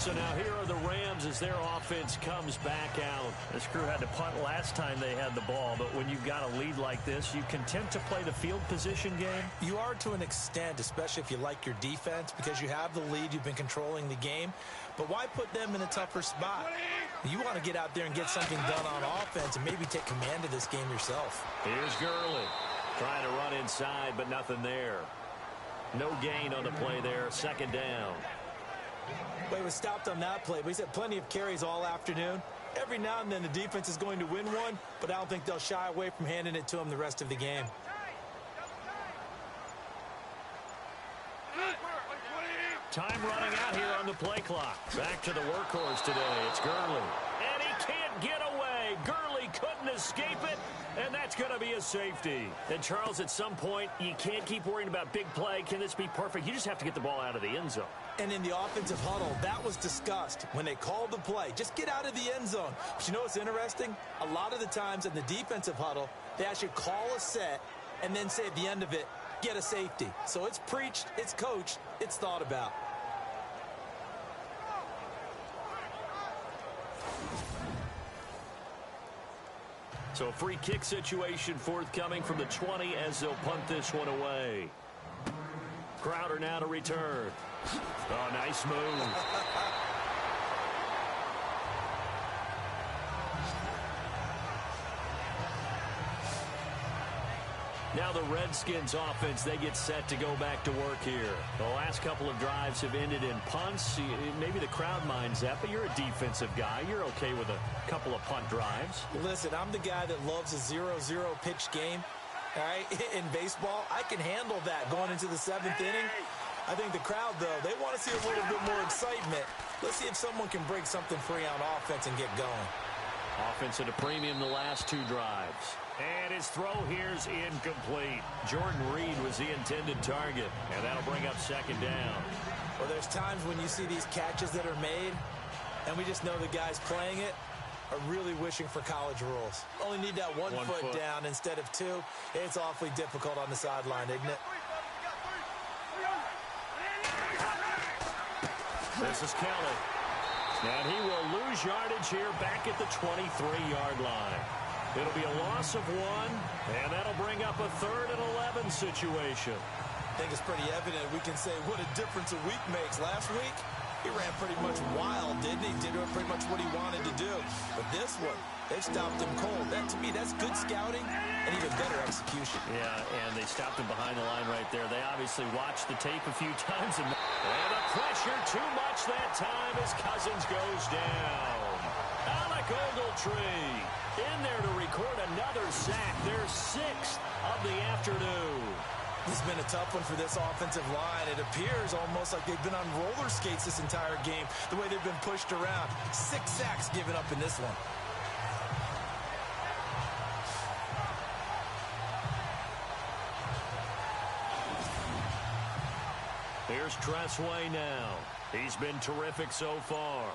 So now here are the Rams as their offense comes back out. This crew had to punt last time they had the ball, but when you've got a lead like this, you content to play the field position game? You are to an extent, especially if you like your defense, because you have the lead, you've been controlling the game. But why put them in a tougher spot? You want to get out there and get something done on offense and maybe take command of this game yourself. Here's Gurley trying to run inside, but nothing there. No gain on the play there, second down. Well, he was stopped on that play, but he's had plenty of carries all afternoon. Every now and then the defense is going to win one, but I don't think they'll shy away from handing it to him the rest of the game. Time running out here on the play clock. Back to the workhorse today. It's Gurley. And he can't get away. Gurley couldn't escape it, and that's going to be a safety. And, Charles, at some point, you can't keep worrying about big play. Can this be perfect? You just have to get the ball out of the end zone. And in the offensive huddle, that was discussed when they called the play. Just get out of the end zone. But you know what's interesting? A lot of the times in the defensive huddle, they actually call a set and then say at the end of it, get a safety. So it's preached, it's coached, it's thought about. So a free kick situation forthcoming from the 20 as they'll punt this one away. Crowder now to return. Oh, nice move. Now the Redskins offense, they get set to go back to work here. The last couple of drives have ended in punts. Maybe the crowd minds that, but you're a defensive guy. You're okay with a couple of punt drives. Listen, I'm the guy that loves a 0-0 pitch game. All right, in baseball, I can handle that going into the 7th inning. I think the crowd, though, they want to see a little bit more excitement. Let's see if someone can break something free on offense and get going. Offense at a premium the last two drives. And his throw here's incomplete. Jordan Reed was the intended target, and that'll bring up second down. Well, there's times when you see these catches that are made, and we just know the guys playing it are really wishing for college rules. Only need that one foot down instead of two. It's awfully difficult on the sideline, isn't it? This is Kelly. And he will lose yardage here back at the 23-yard line. It'll be a loss of one, and that'll bring up a 3rd and 11 situation. I think it's pretty evident we can say what a difference a week makes. Last week, he ran pretty much wild, didn't he? Did pretty much what he wanted to do. But this one, they stopped him cold. That, to me, that's good scouting and even better execution. Yeah, and they stopped him behind the line right there. They obviously watched the tape a few times. And the pressure too much that time as Cousins goes down. Alec Ogletree in there to record another sack. Their 6th of the afternoon. This has been a tough one for this offensive line. It appears almost like they've been on roller skates this entire game, the way they've been pushed around. 6 sacks given up in this one. Here's Tressway now. He's been terrific so far.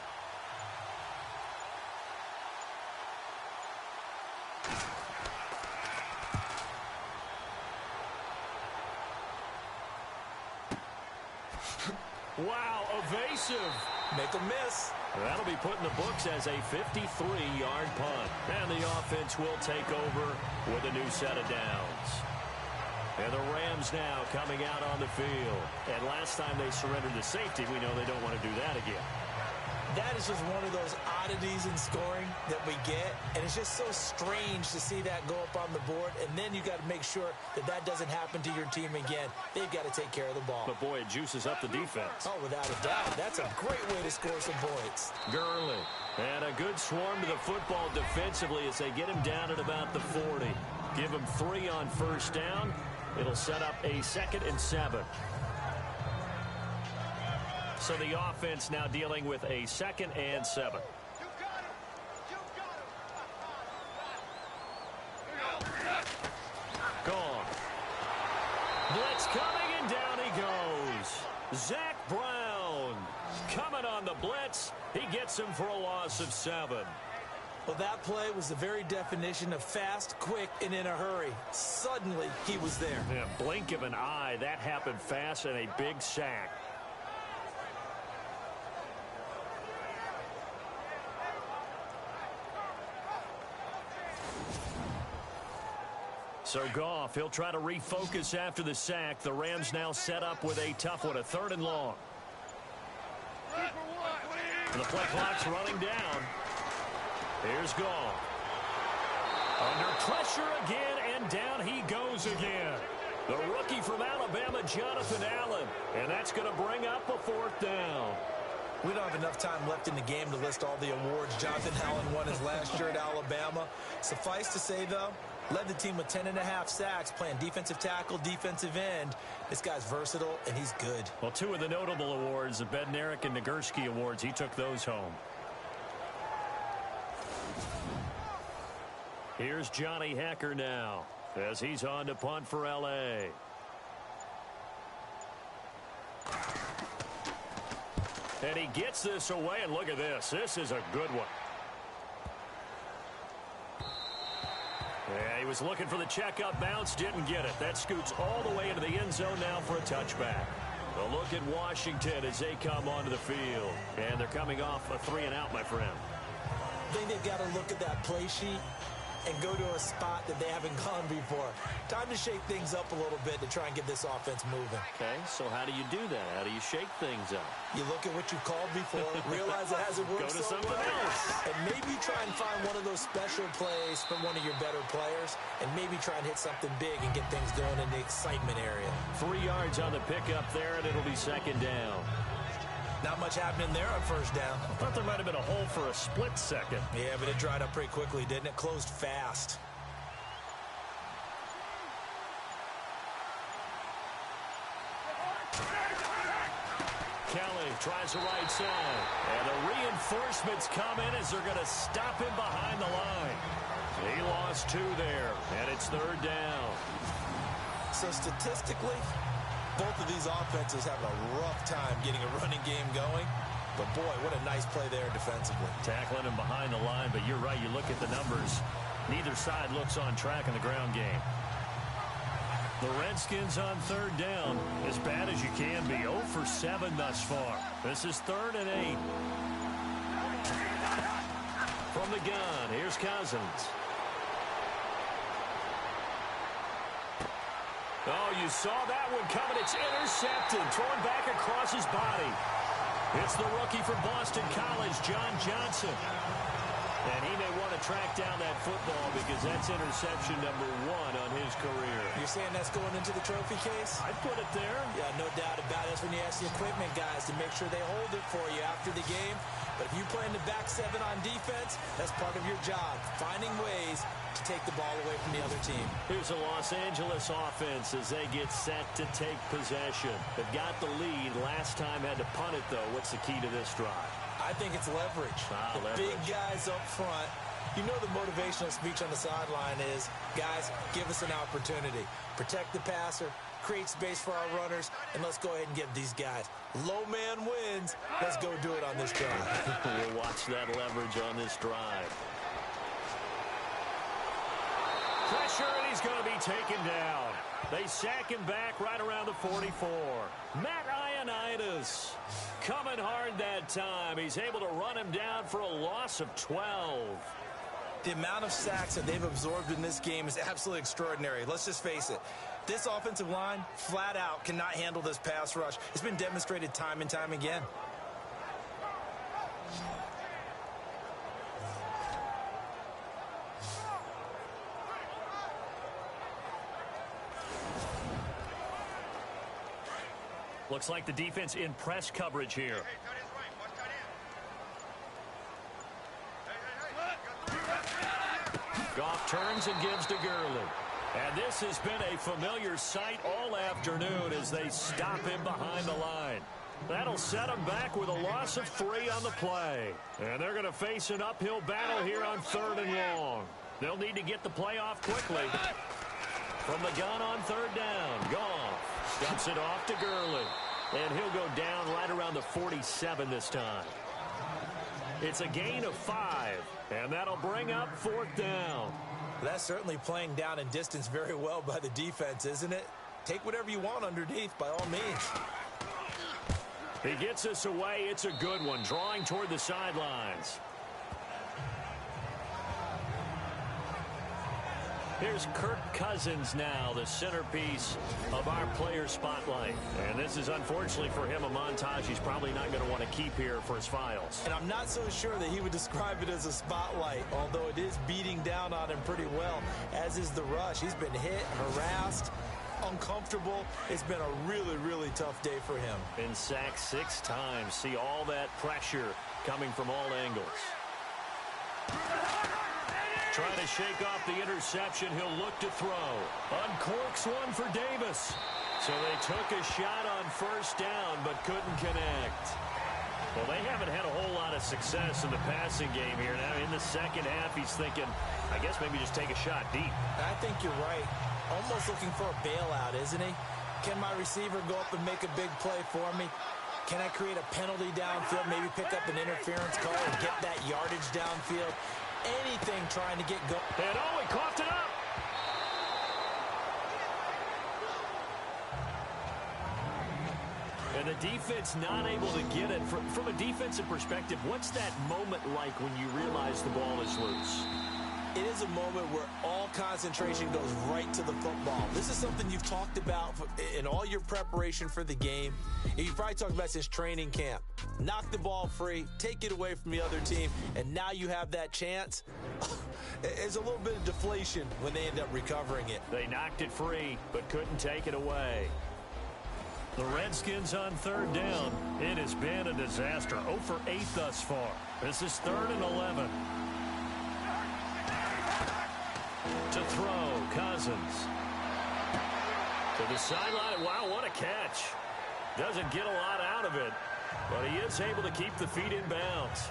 Wow, evasive. Make a miss. That'll be put in the books as a 53-yard punt. And the offense will take over with a new set of downs. And the Rams now coming out on the field. And last time they surrendered to safety, we know they don't want to do that again. That is just one of those oddities in scoring that we get. And it's just so strange to see that go up on the board. And then you got to make sure that that doesn't happen to your team again. They've got to take care of the ball. But, boy, it juices up the defense. Oh, without a doubt. That's a great way to score some points. Gurley. And a good swarm to the football defensively as they get him down at about the 40. Give him 3 on first down. It'll set up a 2nd and 7. So the offense now dealing with a 2nd and 7. Gone. Blitz coming, and down he goes. Zach Brown coming on the blitz. He gets him for a loss of 7. Well, that play was the very definition of fast, quick, and in a hurry. Suddenly, he was there. Yeah, blink of an eye. That happened fast and a big sack. So Goff, he'll try to refocus after the sack. The Rams now set up with a tough one, a 3rd and long. The play clock's running down. Here's Goff. Under pressure again, and down he goes again. The rookie from Alabama, Jonathan Allen. And that's going to bring up a 4th down. We don't have enough time left in the game to list all the awards Jonathan Allen won his last year at Alabama. Suffice to say, though, led the team with 10.5 sacks, playing defensive tackle, defensive end. This guy's versatile, and he's good. Well, 2 of the notable awards, the Bednarik and Nagurski awards, he took those home. Here's Johnny Hacker now as he's on to punt for L.A. And he gets this away, and look at this. This is a good one. Yeah, he was looking for the checkup bounce, didn't get it. That scoots all the way into the end zone now for a touchback. A look at Washington as they come onto the field. And they're coming off a 3-and-out, my friend. I think they've got to look at that play sheet and go to a spot that they haven't gone before. Time to shake things up a little bit to try and get this offense moving. Okay, so how do you do that? How do you shake things up? You look at what you've called before, realize it hasn't worked Go to so something well, else. and maybe try and find one of those special plays from one of your better players, and maybe try and hit something big and get things going in the excitement area. 3 yards on the pickup there, and it'll be 2nd down. Not much happening there on 1st down. I thought there might have been a hole for a split second. Yeah, but it dried up pretty quickly, didn't it? Closed fast. Kelly tries the right side. And the reinforcements come in as they're going to stop him behind the line. He lost 2 there, and it's 3rd down. So statistically, both of these offenses have a rough time getting a running game going. But, boy, what a nice play there defensively. Tackling him behind the line, but you're right. You look at the numbers. Neither side looks on track in the ground game. The Redskins on 3rd down, as bad as you can be. 0 for 7 thus far. This is 3rd and 8. From the gun, here's Cousins. Oh, you saw that one coming. It's intercepted. Thrown back across his body. It's the rookie from Boston College, John Johnson. And he may want to track down that football because that's interception number 1 on his career. You're saying that's going into the trophy case? I'd put it there. Yeah, no doubt about it. That's when you ask the equipment guys to make sure they hold it for you after the game. But if you play in the back 7 on defense, that's part of your job, finding ways to take the ball away from the other team. Here's a Los Angeles offense as they get set to take possession. They've got the lead. Last time had to punt it, though. What's the key to this drive? I think it's leverage. Leverage. Big guys up front. You know the motivational speech on the sideline is, guys, give us an opportunity. Protect the passer, create space for our runners, and let's go ahead and give these guys. Low man wins. Let's go do it on this drive. We'll watch that leverage on this drive. Pressure, and he's going to be taken down. They sack him back right around the 44. Matt Ioannidis coming hard that time. He's able to run him down for a loss of 12. The amount of sacks that they've absorbed in this game is absolutely extraordinary. Let's just face it. This offensive line, flat out, cannot handle this pass rush. It's been demonstrated time and time again. Looks like the defense in press coverage here. Goff turns and gives to Gurley. And this has been a familiar sight all afternoon as they stop him behind the line. That'll set him back with a loss of 3 on the play. And they're going to face an uphill battle here on 3rd and long. They'll need to get the play off quickly. From the gun on 3rd down, Goff dumps it off to Gurley. And he'll go down right around the 47 this time. It's a gain of 5, and that'll bring up 4th down. That's certainly playing down in distance very well by the defense, isn't it? Take whatever you want underneath, by all means. He gets us away. It's a good one, drawing toward the sidelines. Here's Kirk Cousins now, the centerpiece of our player spotlight. And this is, unfortunately for him, a montage he's probably not going to want to keep here for his files. And I'm not so sure that he would describe it as a spotlight, although it is beating down on him pretty well, as is the rush. He's been hit, harassed, uncomfortable. It's been a really, really tough day for him. Been sacked 6 times. See all that pressure coming from all angles. Trying to shake off the interception. He'll look to throw. Uncorks one for Davis. So they took a shot on first down, but couldn't connect. Well, they haven't had a whole lot of success in the passing game here. Now, in the second half, he's thinking, I guess maybe just take a shot deep. I think you're right. Almost looking for a bailout, isn't he? Can my receiver go up and make a big play for me? Can I create a penalty downfield, maybe pick up an interference call and get that yardage downfield? Anything trying to get going. And oh, he coughed it up. And the defense not able to get it. From a defensive perspective, what's that moment like when you realize the ball is loose? It is a moment where all concentration goes right to the football. This is something you've talked about in all your preparation for the game. You've probably talked about since training camp. Knock the ball free, take it away from the other team, and now you have that chance. It's a little bit of deflation when they end up recovering it. They knocked it free, but couldn't take it away. The Redskins on third down. It has been a disaster. 0 for 8 thus far. This is 3rd and 11. To throw, Cousins. To the sideline. Wow, what a catch. Doesn't get a lot out of it, but he is able to keep the feet in bounds.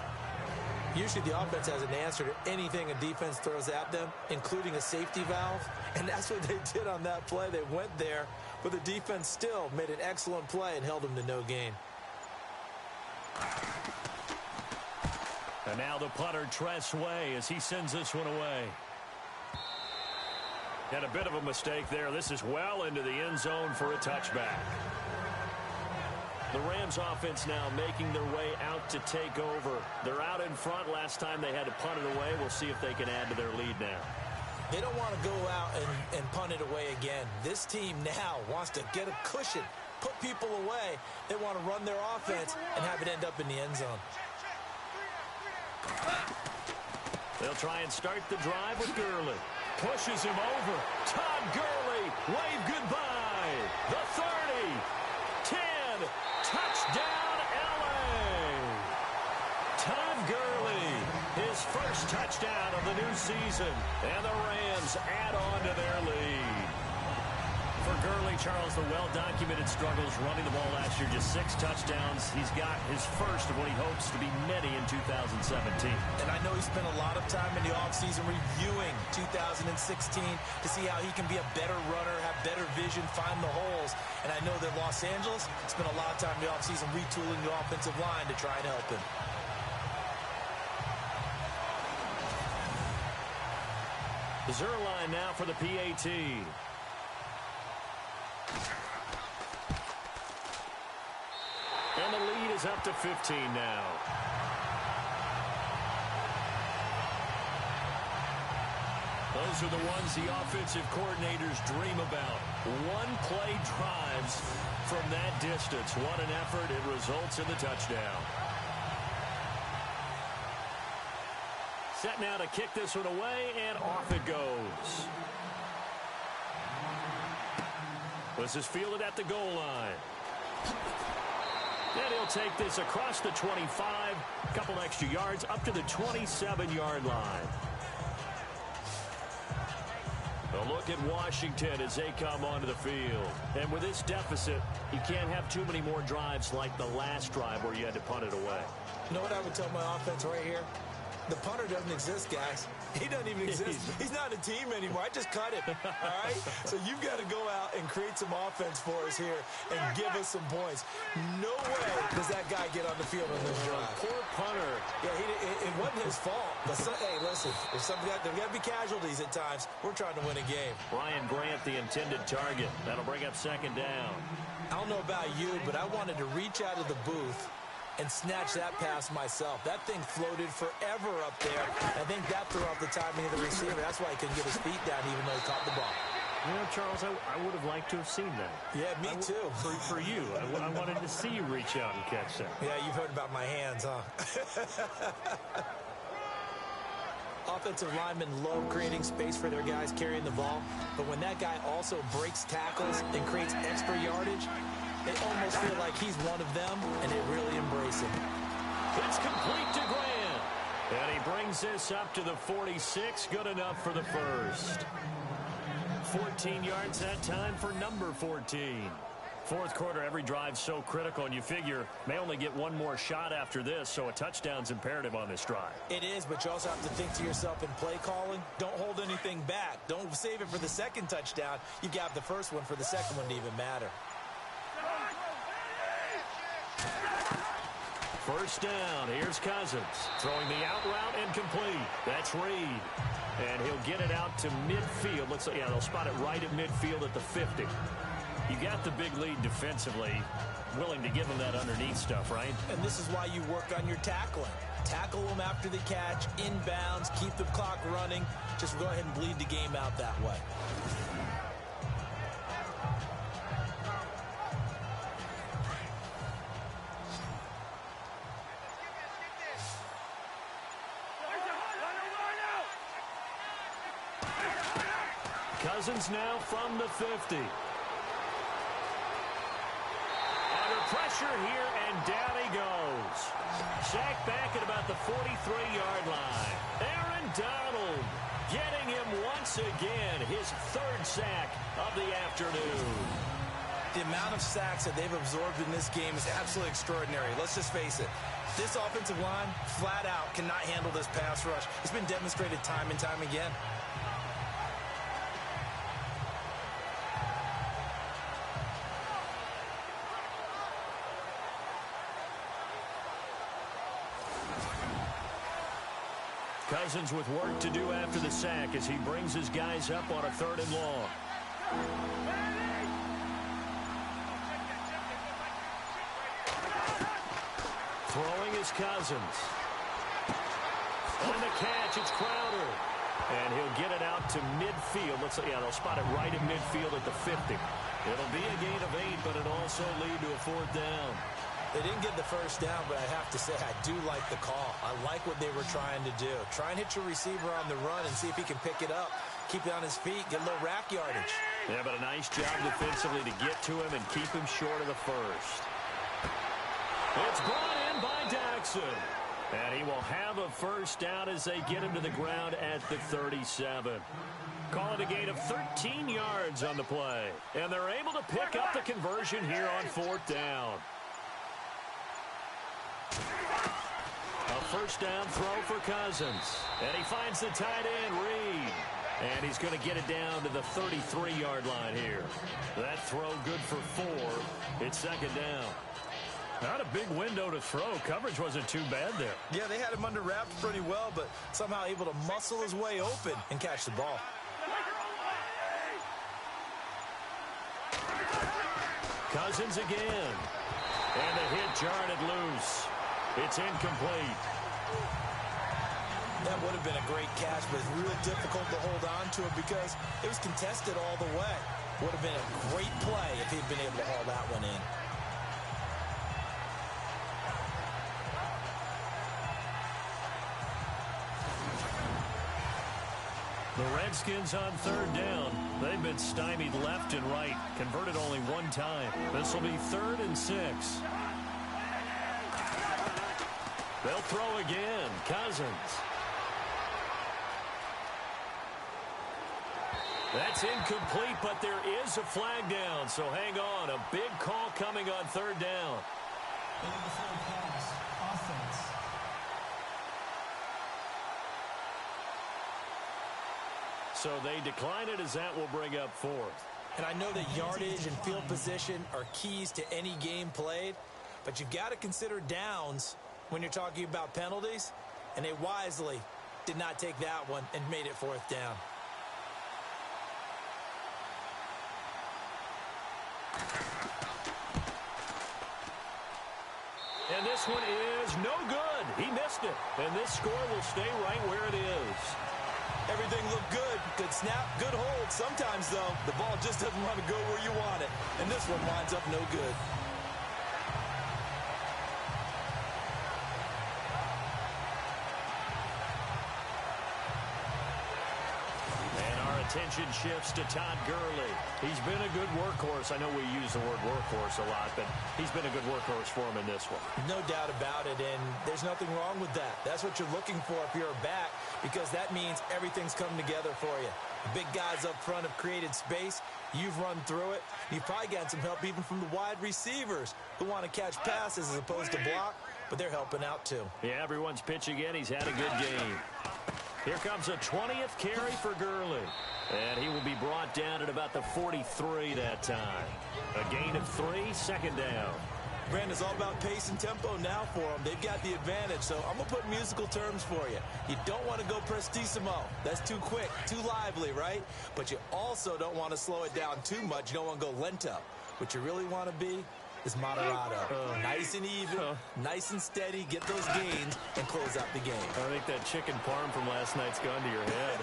Usually the offense has an answer to anything a defense throws at them, including a safety valve, and that's what they did on that play. They went there, but the defense still made an excellent play and held them to no gain. And now the punter, Tress Way, as he sends this one away. And a bit of a mistake there. This is well into the end zone for a touchback. The Rams offense now making their way out to take over. They're out in front. Last time they had to punt it away. We'll see if they can add to their lead now. They don't want to go out and punt it away again. This team now wants to get a cushion, put people away. They want to run their offense and have it end up in the end zone. They'll try and start the drive with Gurley. Pushes him over. Todd Gurley, wave goodbye. The 30, 10, touchdown LA. Todd Gurley, his first touchdown of the new season. And the Rams add on to their lead. For Gurley, Charles, the well-documented struggles running the ball last year, just 6 touchdowns. He's got his first of what he hopes to be many in 2017. And I know he spent a lot of time in the offseason reviewing 2016 to see how he can be a better runner, have better vision, find the holes. And I know that Los Angeles spent a lot of time in the offseason retooling the offensive line to try and help him. The Zerline now for the PAT. And the lead is up to 15 now. Those are the ones the offensive coordinators dream about. One-play drives from that distance. What an effort. It results in the touchdown. Set now to kick this one away, and off it goes. This is fielded at the goal line. And he'll take this across the 25, a couple extra yards, up to the 27-yard line. A look at Washington as they come onto the field. And with this deficit, you can't have too many more drives like the last drive where you had to punt it away. You know what I would tell my offense right here? The punter doesn't exist, guys. He doesn't even exist. He's not a team anymore. I just cut him, all right? So you've got to go out and create some offense for us here and give us some points. No way does that guy get on the field on this drive. Poor punter. Yeah, it wasn't his fault. But hey, listen, if there's got to be casualties at times. We're trying to win a game. Ryan Grant, the intended target. That'll bring up second down. I don't know about you, but I wanted to reach out of the booth and snatched that pass myself. That thing floated forever up there. I think that threw off the timing of the receiver. That's why he couldn't get his feet down even though he caught the ball. You know, Charles, I would have liked to have seen that. Yeah, me too. For you. I wanted to see you reach out and catch that. Yeah, you've heard about my hands, huh? Offensive linemen love creating space for their guys carrying the ball, but when that guy also breaks tackles and creates extra yardage, they almost feel like he's one of them, and they really embrace him. It's complete to Grant. And he brings this up to the 46. Good enough for the first. 14 yards that time for number 14. Fourth quarter, every drive so critical, and you figure may only get one more shot after this, so a touchdown's imperative on this drive. It is, but you also have to think to yourself in play calling, don't hold anything back. Don't save it for the second touchdown. You've got the first one for the second one to even matter. First down, here's Cousins. Throwing the out route and complete. That's Reed. And he'll get it out to midfield. Looks like, yeah, they'll spot it right at midfield at the 50. You got the big lead defensively, willing to give them that underneath stuff, right? And this is why you work on your tackling. Tackle them after the catch, inbounds, keep the clock running. Just go ahead and bleed the game out that way. Cousins now from the 50. Under pressure here, and down he goes. Sacked back at about the 43-yard line. Aaron Donald getting him once again, his third sack of the afternoon. The amount of sacks that they've absorbed in this game is absolutely extraordinary. Let's just face it. This offensive line, flat out, cannot handle this pass rush. It's been demonstrated time and time again. Cousins with work to do after the sack as he brings his guys up on a 3rd and long. Throwing is Cousins. On the catch, it's Crowder. And he'll get it out to midfield. Looks like, yeah, they'll spot it right at midfield at the 50. It'll be a gain of 8, but it'll also lead to a 4th down. They didn't get the first down, but I have to say I do like the call. I like what they were trying to do. Try and hit your receiver on the run and see if he can pick it up. Keep it on his feet, get a little rack yardage. Yeah, but a nice job defensively to get to him and keep him short of the first. It's brought in by Jackson. And he will have a first down as they get him to the ground at the 37. Call it a gain of 13 yards on the play. And they're able to pick up the conversion here on 4th down. A first down throw for Cousins. And he finds the tight end, Reed. And he's going to get it down to the 33-yard line here. That throw good for 4. It's 2nd down. Not a big window to throw. Coverage wasn't too bad there. Yeah, they had him under wraps pretty well, but somehow able to muscle his way open and catch the ball. Cousins again. And the hit jarred it loose. It's incomplete. That would have been a great catch, but it's real difficult to hold on to it because it was contested all the way. Would have been a great play if he'd been able to haul that one in. The Redskins on 3rd down. They've been stymied left and right. Converted only one time. This will be 3rd and 6. They'll throw again. Cousins. That's incomplete, but there is a flag down, so hang on. A big call coming on 3rd down. Pass, offense. So they decline it as that will bring up 4th. And I know that yardage and field position are keys to any game played, but you've got to consider downs when you're talking about penalties, and they wisely did not take that one and made it 4th down. And this one is no good. He missed it. And this score will stay right where it is. Everything looked good. Good snap, good hold. Sometimes, though, the ball just doesn't want to go where you want it. And this one winds up no good. Attention shifts to Todd Gurley. He's been a good workhorse. I know we use the word workhorse a lot, but he's been a good workhorse for him in this one. No doubt about it, and there's nothing wrong with that. That's what you're looking for if you're a back, because that means everything's coming together for you. The big guys up front have created space. You've run through it. You've probably gotten some help even from the wide receivers who want to catch passes as opposed to block, but they're helping out too. Yeah, everyone's pitching in. He's had a good game. Here comes a 20th carry for Gurley. And he will be brought down at about the 43 that time. A gain of 3, second down. Brandon, it's all about pace and tempo now for them. They've got the advantage, so I'm going to put musical terms for you. You don't want to go prestissimo. That's too quick, too lively, right? But you also don't want to slow it down too much. You don't want to go lento. What you really want to be is moderato. Nice and even, nice and steady, get those gains, and close out the game. I think that chicken parm from last night's gone to your head.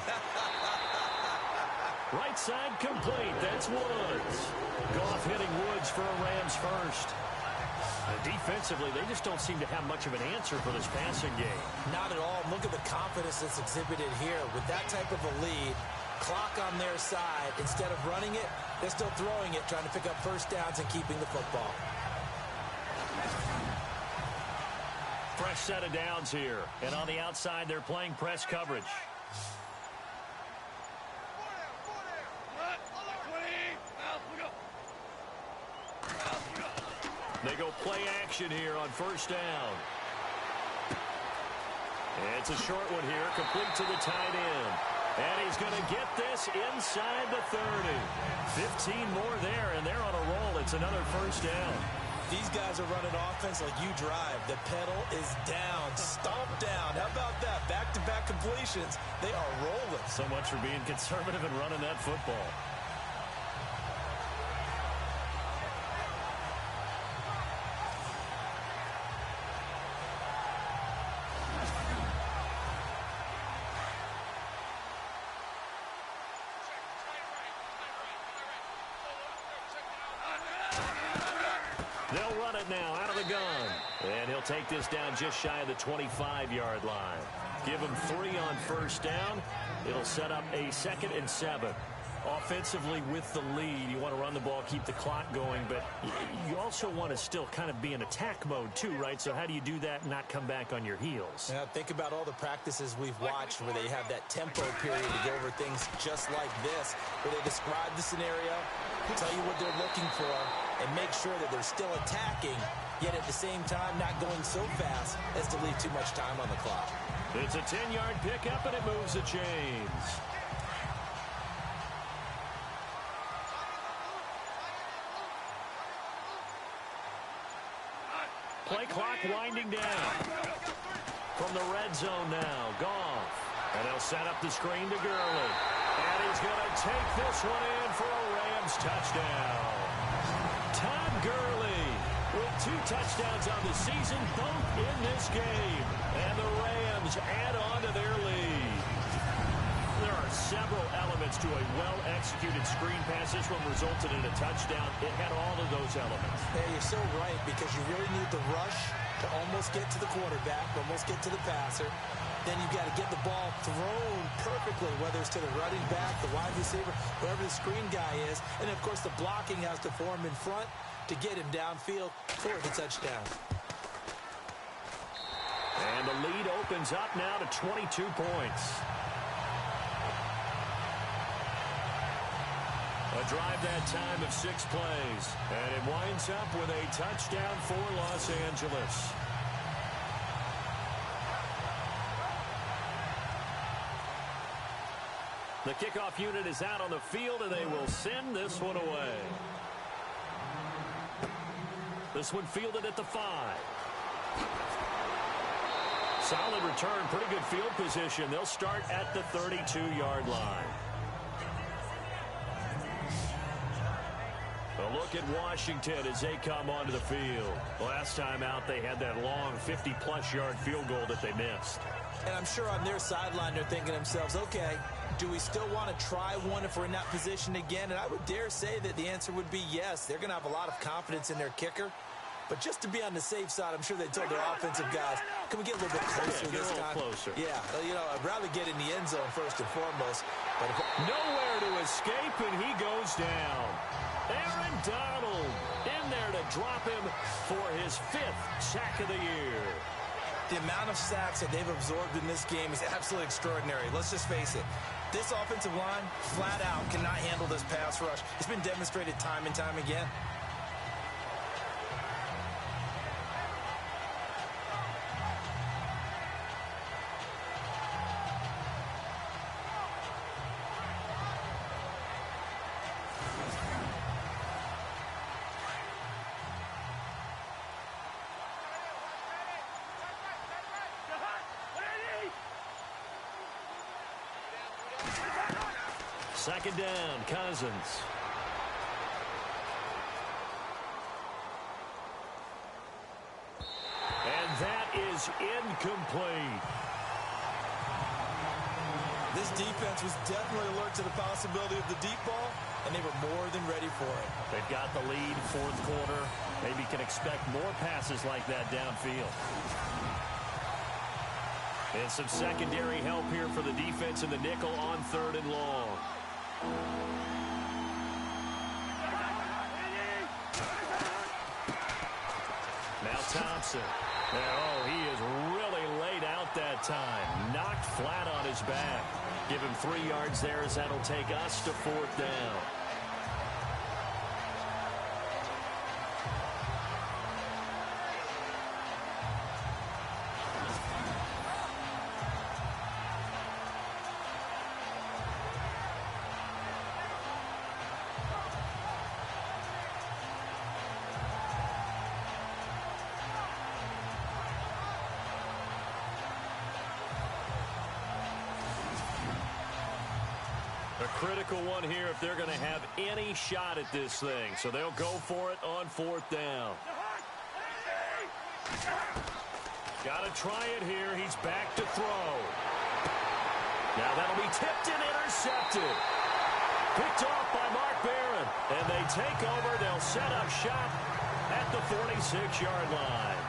Right side complete. That's Woods. Goff hitting Woods for a Rams first. Defensively, they just don't seem to have much of an answer for this passing game. Not at all. Look at the confidence that's exhibited here. With that type of a lead, clock on their side, instead of running it, they're still throwing it, trying to pick up first downs and keeping the football. Fresh set of downs here. And on the outside, they're playing press coverage. They go play action here on first down. It's a short one here, complete to the tight end. And he's going to get this inside the 30. 15 more there, and they're on a roll. It's another first down. These guys are running offense like you drive. The pedal is down, stomp down. How about that? Back-to-back completions. They are rolling. So much for being conservative and running that football. They'll run it now out of the gun. And he'll take this down just shy of the 25-yard line. Give him 3 on first down. It'll set up a 2nd and 7. Offensively with the lead, you want to run the ball, keep the clock going, but you also want to still kind of be in attack mode too, right? So how do you do that and not come back on your heels? Yeah, think about all the practices we've watched where they have that tempo period to go over things just like this, where they describe the scenario, tell you what they're looking for, and make sure that they're still attacking, yet at the same time not going so fast as to leave too much time on the clock. It's a 10-yard pickup, and it moves the chains. Play clock winding down. From the red zone now, Goff. And he'll set up the screen to Gurley. And he's going to take this one in for a Rams touchdown. Todd Gurley with 2 touchdowns on the season, both in this game. And the Rams add on to their lead. There are several elements to a well-executed screen pass. This one resulted in a touchdown. It had all of those elements. Yeah, you're so right, because you really need the rush to almost get to the quarterback, almost get to the passer. Then you've got to get the ball thrown perfectly, whether it's to the running back, the wide receiver, whoever the screen guy is. And, of course, the blocking has to form in front to get him downfield for the touchdown. And the lead opens up now to 22 points. A drive that time of 6 plays. And it winds up with a touchdown for Los Angeles. The kickoff unit is out on the field, and they will send this one away. This one fielded at the 5. Solid return, pretty good field position. They'll start at the 32-yard line. A look at Washington as they come onto the field. Last time out, they had that long 50-plus yard field goal that they missed. And I'm sure on their sideline they're thinking to themselves, okay, do we still want to try one if we're in that position again? And I would dare say that the answer would be yes. They're going to have a lot of confidence in their kicker. But just to be on the safe side, I'm sure they told their offensive guys, can we get a little bit closer this time? Closer. Yeah, you know, I'd rather get in the end zone first and foremost. But nowhere to escape, and he goes down. Aaron Donald in there to drop him for his 5th sack of the year. The amount of sacks that they've absorbed in this game is absolutely extraordinary. Let's just face it. This offensive line, flat out, cannot handle this pass rush. It's been demonstrated time and time again. Second down, Cousins. And that is incomplete. This defense was definitely alert to the possibility of the deep ball, and they were more than ready for it. They've got the lead, 4th quarter. Maybe can expect more passes like that downfield. And some secondary help here for the defense in the nickel on 3rd and long. Now Thompson. Oh, he is really laid out that time. Knocked flat on his back. Give him 3 yards there as that'll take us to 4th down. A critical one here if they're going to have any shot at this thing. So they'll go for it on 4th down. Got to try it here. He's back to throw. Now that'll be tipped and intercepted. Picked off by Mark Barron. And they take over. They'll set up shop at the 46-yard line.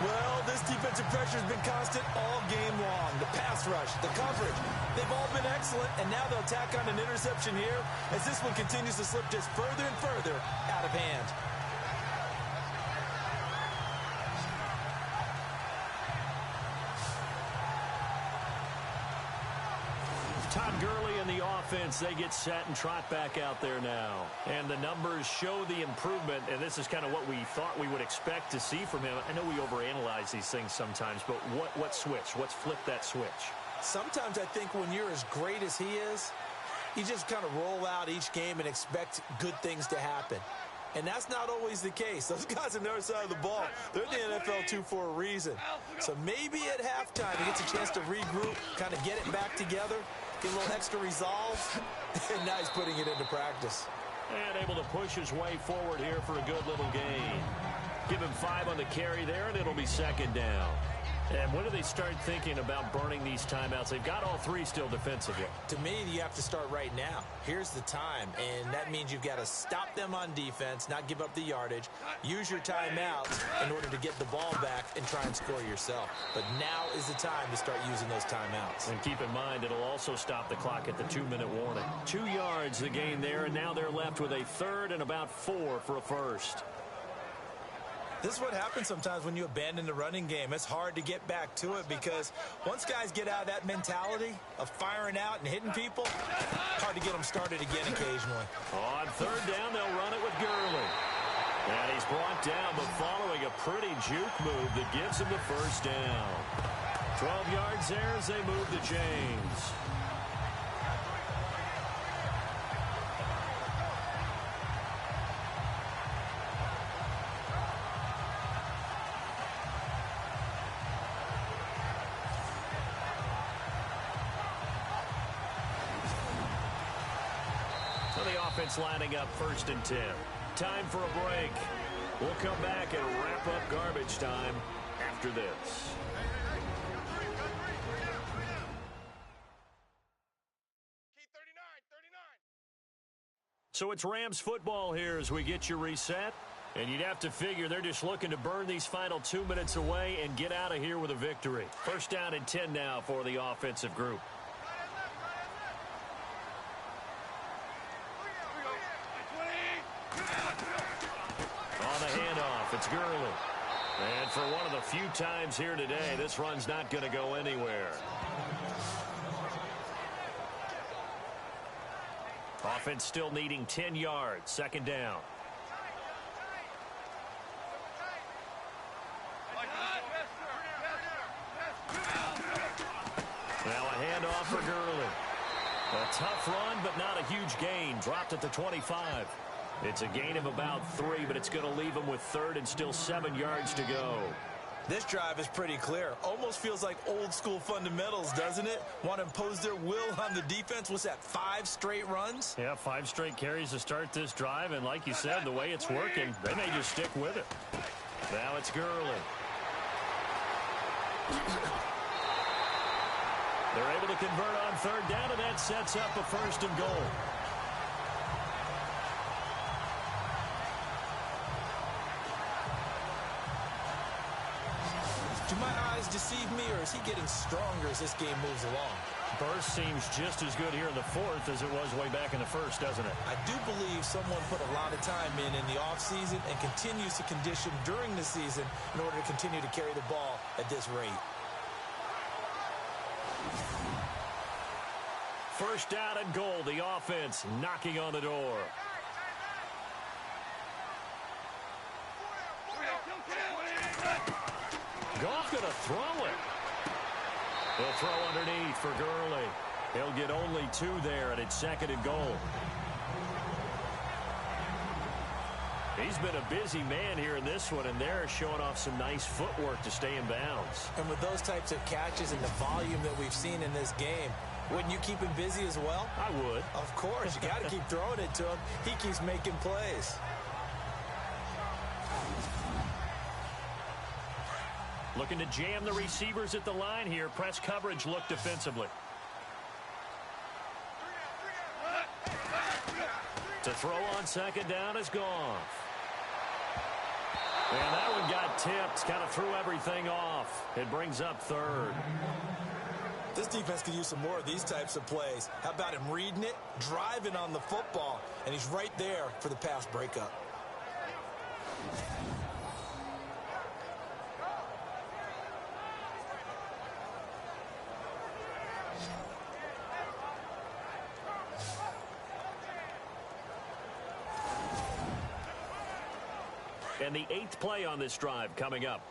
Well, this defensive pressure has been constant all game long. The pass rush, the coverage, they've all been excellent, and now they'll tack on an interception here as this one continues to slip just further and further out of hand. Todd Gurley and the offense, they get set and trot back out there now. And the numbers show the improvement, and this is kind of what we thought we would expect to see from him. I know we overanalyze these things sometimes, but what switch? What's flipped that switch? Sometimes I think when you're as great as he is, you just kind of roll out each game and expect good things to happen. And that's not always the case. Those guys on the other side of the ball, they're in the NFL too for a reason. So maybe at halftime he gets a chance to regroup, kind of get it back together, get a little extra resolve, and now he's putting it into practice. And able to push his way forward here for a good little gain. Give him 5 on the carry there, and it'll be 2nd down. And when do they start thinking about burning these timeouts? They've got all 3 still defensively. To me, you have to start right now. Here's the time, and that means you've got to stop them on defense, not give up the yardage, use your timeouts in order to get the ball back and try and score yourself. But now is the time to start using those timeouts. And keep in mind, it'll also stop the clock at the 2-minute warning. 2 yards the gain there, and now they're left with a 3rd and about 4 for a first. This is what happens sometimes when you abandon the running game. It's hard to get back to it because once guys get out of that mentality of firing out and hitting people, hard to get them started again occasionally. On 3rd down, they'll run it with Gurley. And he's brought down, but following a pretty juke move that gives him the 1st down. 12 yards there as they move to James. offense lining up 1st and 10. Time for a break. We'll come back and wrap up garbage time after this. So it's Rams football here as we get you reset. And you'd have to figure they're just looking to burn these final 2 minutes away and get out of here with a victory. 1st down and 10 now for the offensive group. On the handoff, it's Gurley. And for one of the few times here today, this run's not going to go anywhere. Offense still needing 10 yards. 2nd down. Now a handoff for Gurley. A tough run, but not a huge gain. Dropped at the 25. It's a gain of about 3, but it's going to leave him with 3rd and still 7 yards to go. This drive is pretty clear. Almost feels like old school fundamentals, doesn't it? Want to impose their will on the defense. What's that, 5 straight runs? Yeah, 5 straight carries to start this drive. And like you said, the way it's working, they may just stick with it. Now it's Gurley. They're able to convert on 3rd down, and that sets up a 1st and goal. Do my eyes deceive me, or is he getting stronger as this game moves along? Burst seems just as good here in the 4th as it was way back in the 1st, doesn't it? I do believe someone put a lot of time in the offseason and continues to condition during the season in order to continue to carry the ball at this rate. 1st down and goal. The offense knocking on the door. Goff going to throw it. He'll throw underneath for Gurley. He'll get only 2 there, and it's 2nd and goal. He's been a busy man here in this one, and they're showing off some nice footwork to stay in bounds. And with those types of catches and the volume that we've seen in this game, wouldn't you keep him busy as well? I would. Of course. You got to keep throwing it to him. He keeps making plays. Looking to jam the receivers at the line here. Press coverage look defensively. To throw on 2nd down is Goff. And that one got tipped. Kind of threw everything off. It brings up 3rd. This defense could use some more of these types of plays. How about him reading it, driving on the football, and he's right there for the pass breakup. And the 8th play on this drive coming up.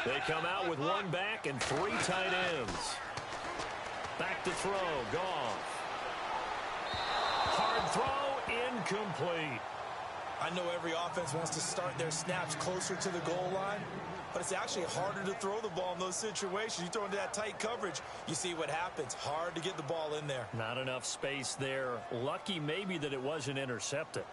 They come out with 1 back and 3 tight ends. Back to throw. Goff. Hard throw. Incomplete. I know every offense wants to start their snaps closer to the goal line, but it's actually harder to throw the ball in those situations. You throw into that tight coverage, you see what happens. Hard to get the ball in there. Not enough space there. Lucky maybe that it wasn't intercepted.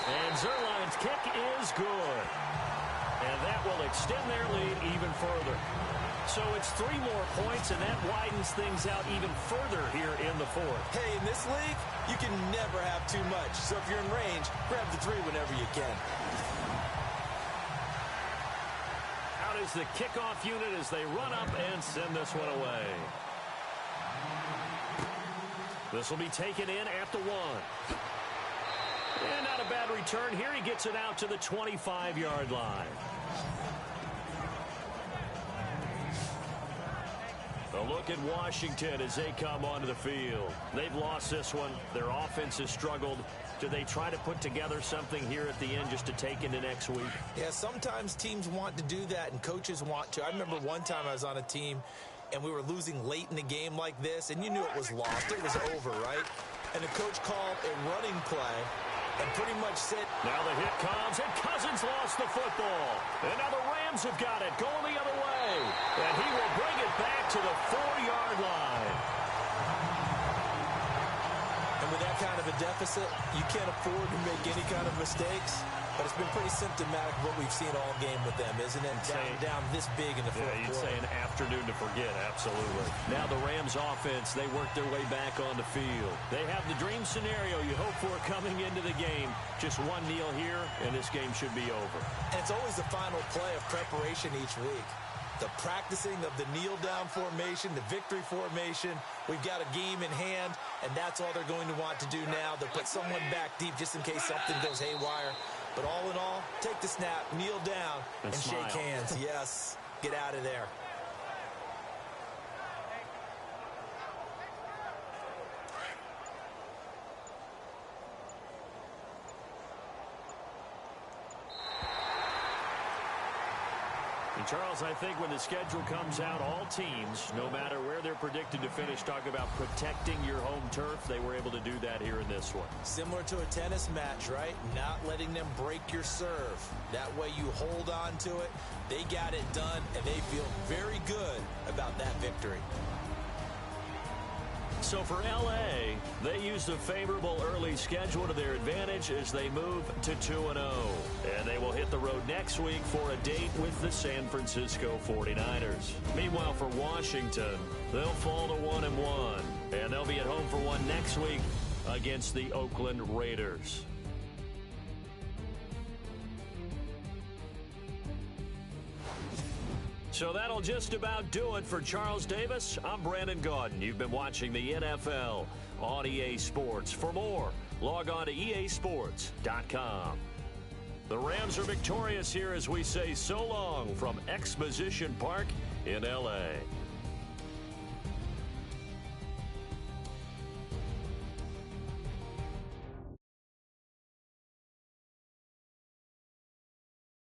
And Zerline's kick is good. And that will extend their lead even further. So it's 3 more points, and that widens things out even further here in the 4th. Hey, in this league, you can never have too much. So if you're in range, grab the 3 whenever you can. Out is the kickoff unit as they run up and send this one away. This will be taken in at the 1. And not a bad return here. He gets it out to the 25-yard line. A look at Washington as they come onto the field. They've lost this one. Their offense has struggled. Do they try to put together something here at the end just to take into next week? Yeah, sometimes teams want to do that and coaches want to. I remember one time I was on a team and we were losing late in the game like this, and you knew it was lost. It was over, right? And the coach called a running play and pretty much said... Now the hit comes, and Cousins lost the football. And now the Rams have got it, going the other way. And he will bring it back to the 4-yard line. And with that kind of a deficit, you can't afford to make any kind of mistakes. But it's been pretty symptomatic of what we've seen all game with them, isn't it? Down this big in the fourth quarter. You'd say an afternoon to forget, absolutely. Now the Rams offense, they work their way back on the field. They have the dream scenario you hope for coming into the game. Just one kneel here, and this game should be over. And it's always the final play of preparation each week. The practicing of the kneel-down formation, the victory formation. We've got a game in hand, and that's all they're going to want to do now. They'll put someone back deep just in case something goes haywire. But all in all, take the snap, kneel down, and shake hands. Yes, get out of there. And Charles, I think when the schedule comes out, all teams, no matter where they're predicted to finish, talk about protecting your home turf. They were able to do that here in this one. Similar to a tennis match, right? Not letting them break your serve. That way you hold on to it. They got it done, and they feel very good about that victory. So for L.A., they used a favorable early schedule to their advantage as they move to 2-0. And they will hit the road next week for a date with the San Francisco 49ers. Meanwhile, for Washington, they'll fall to 1-1. And they'll be at home for one next week against the Oakland Raiders. So that'll just about do it for Charles Davis. I'm Brandon Gaudin. You've been watching the NFL on EA Sports. For more, log on to easports.com. The Rams are victorious here as we say so long from Exposition Park in L.A.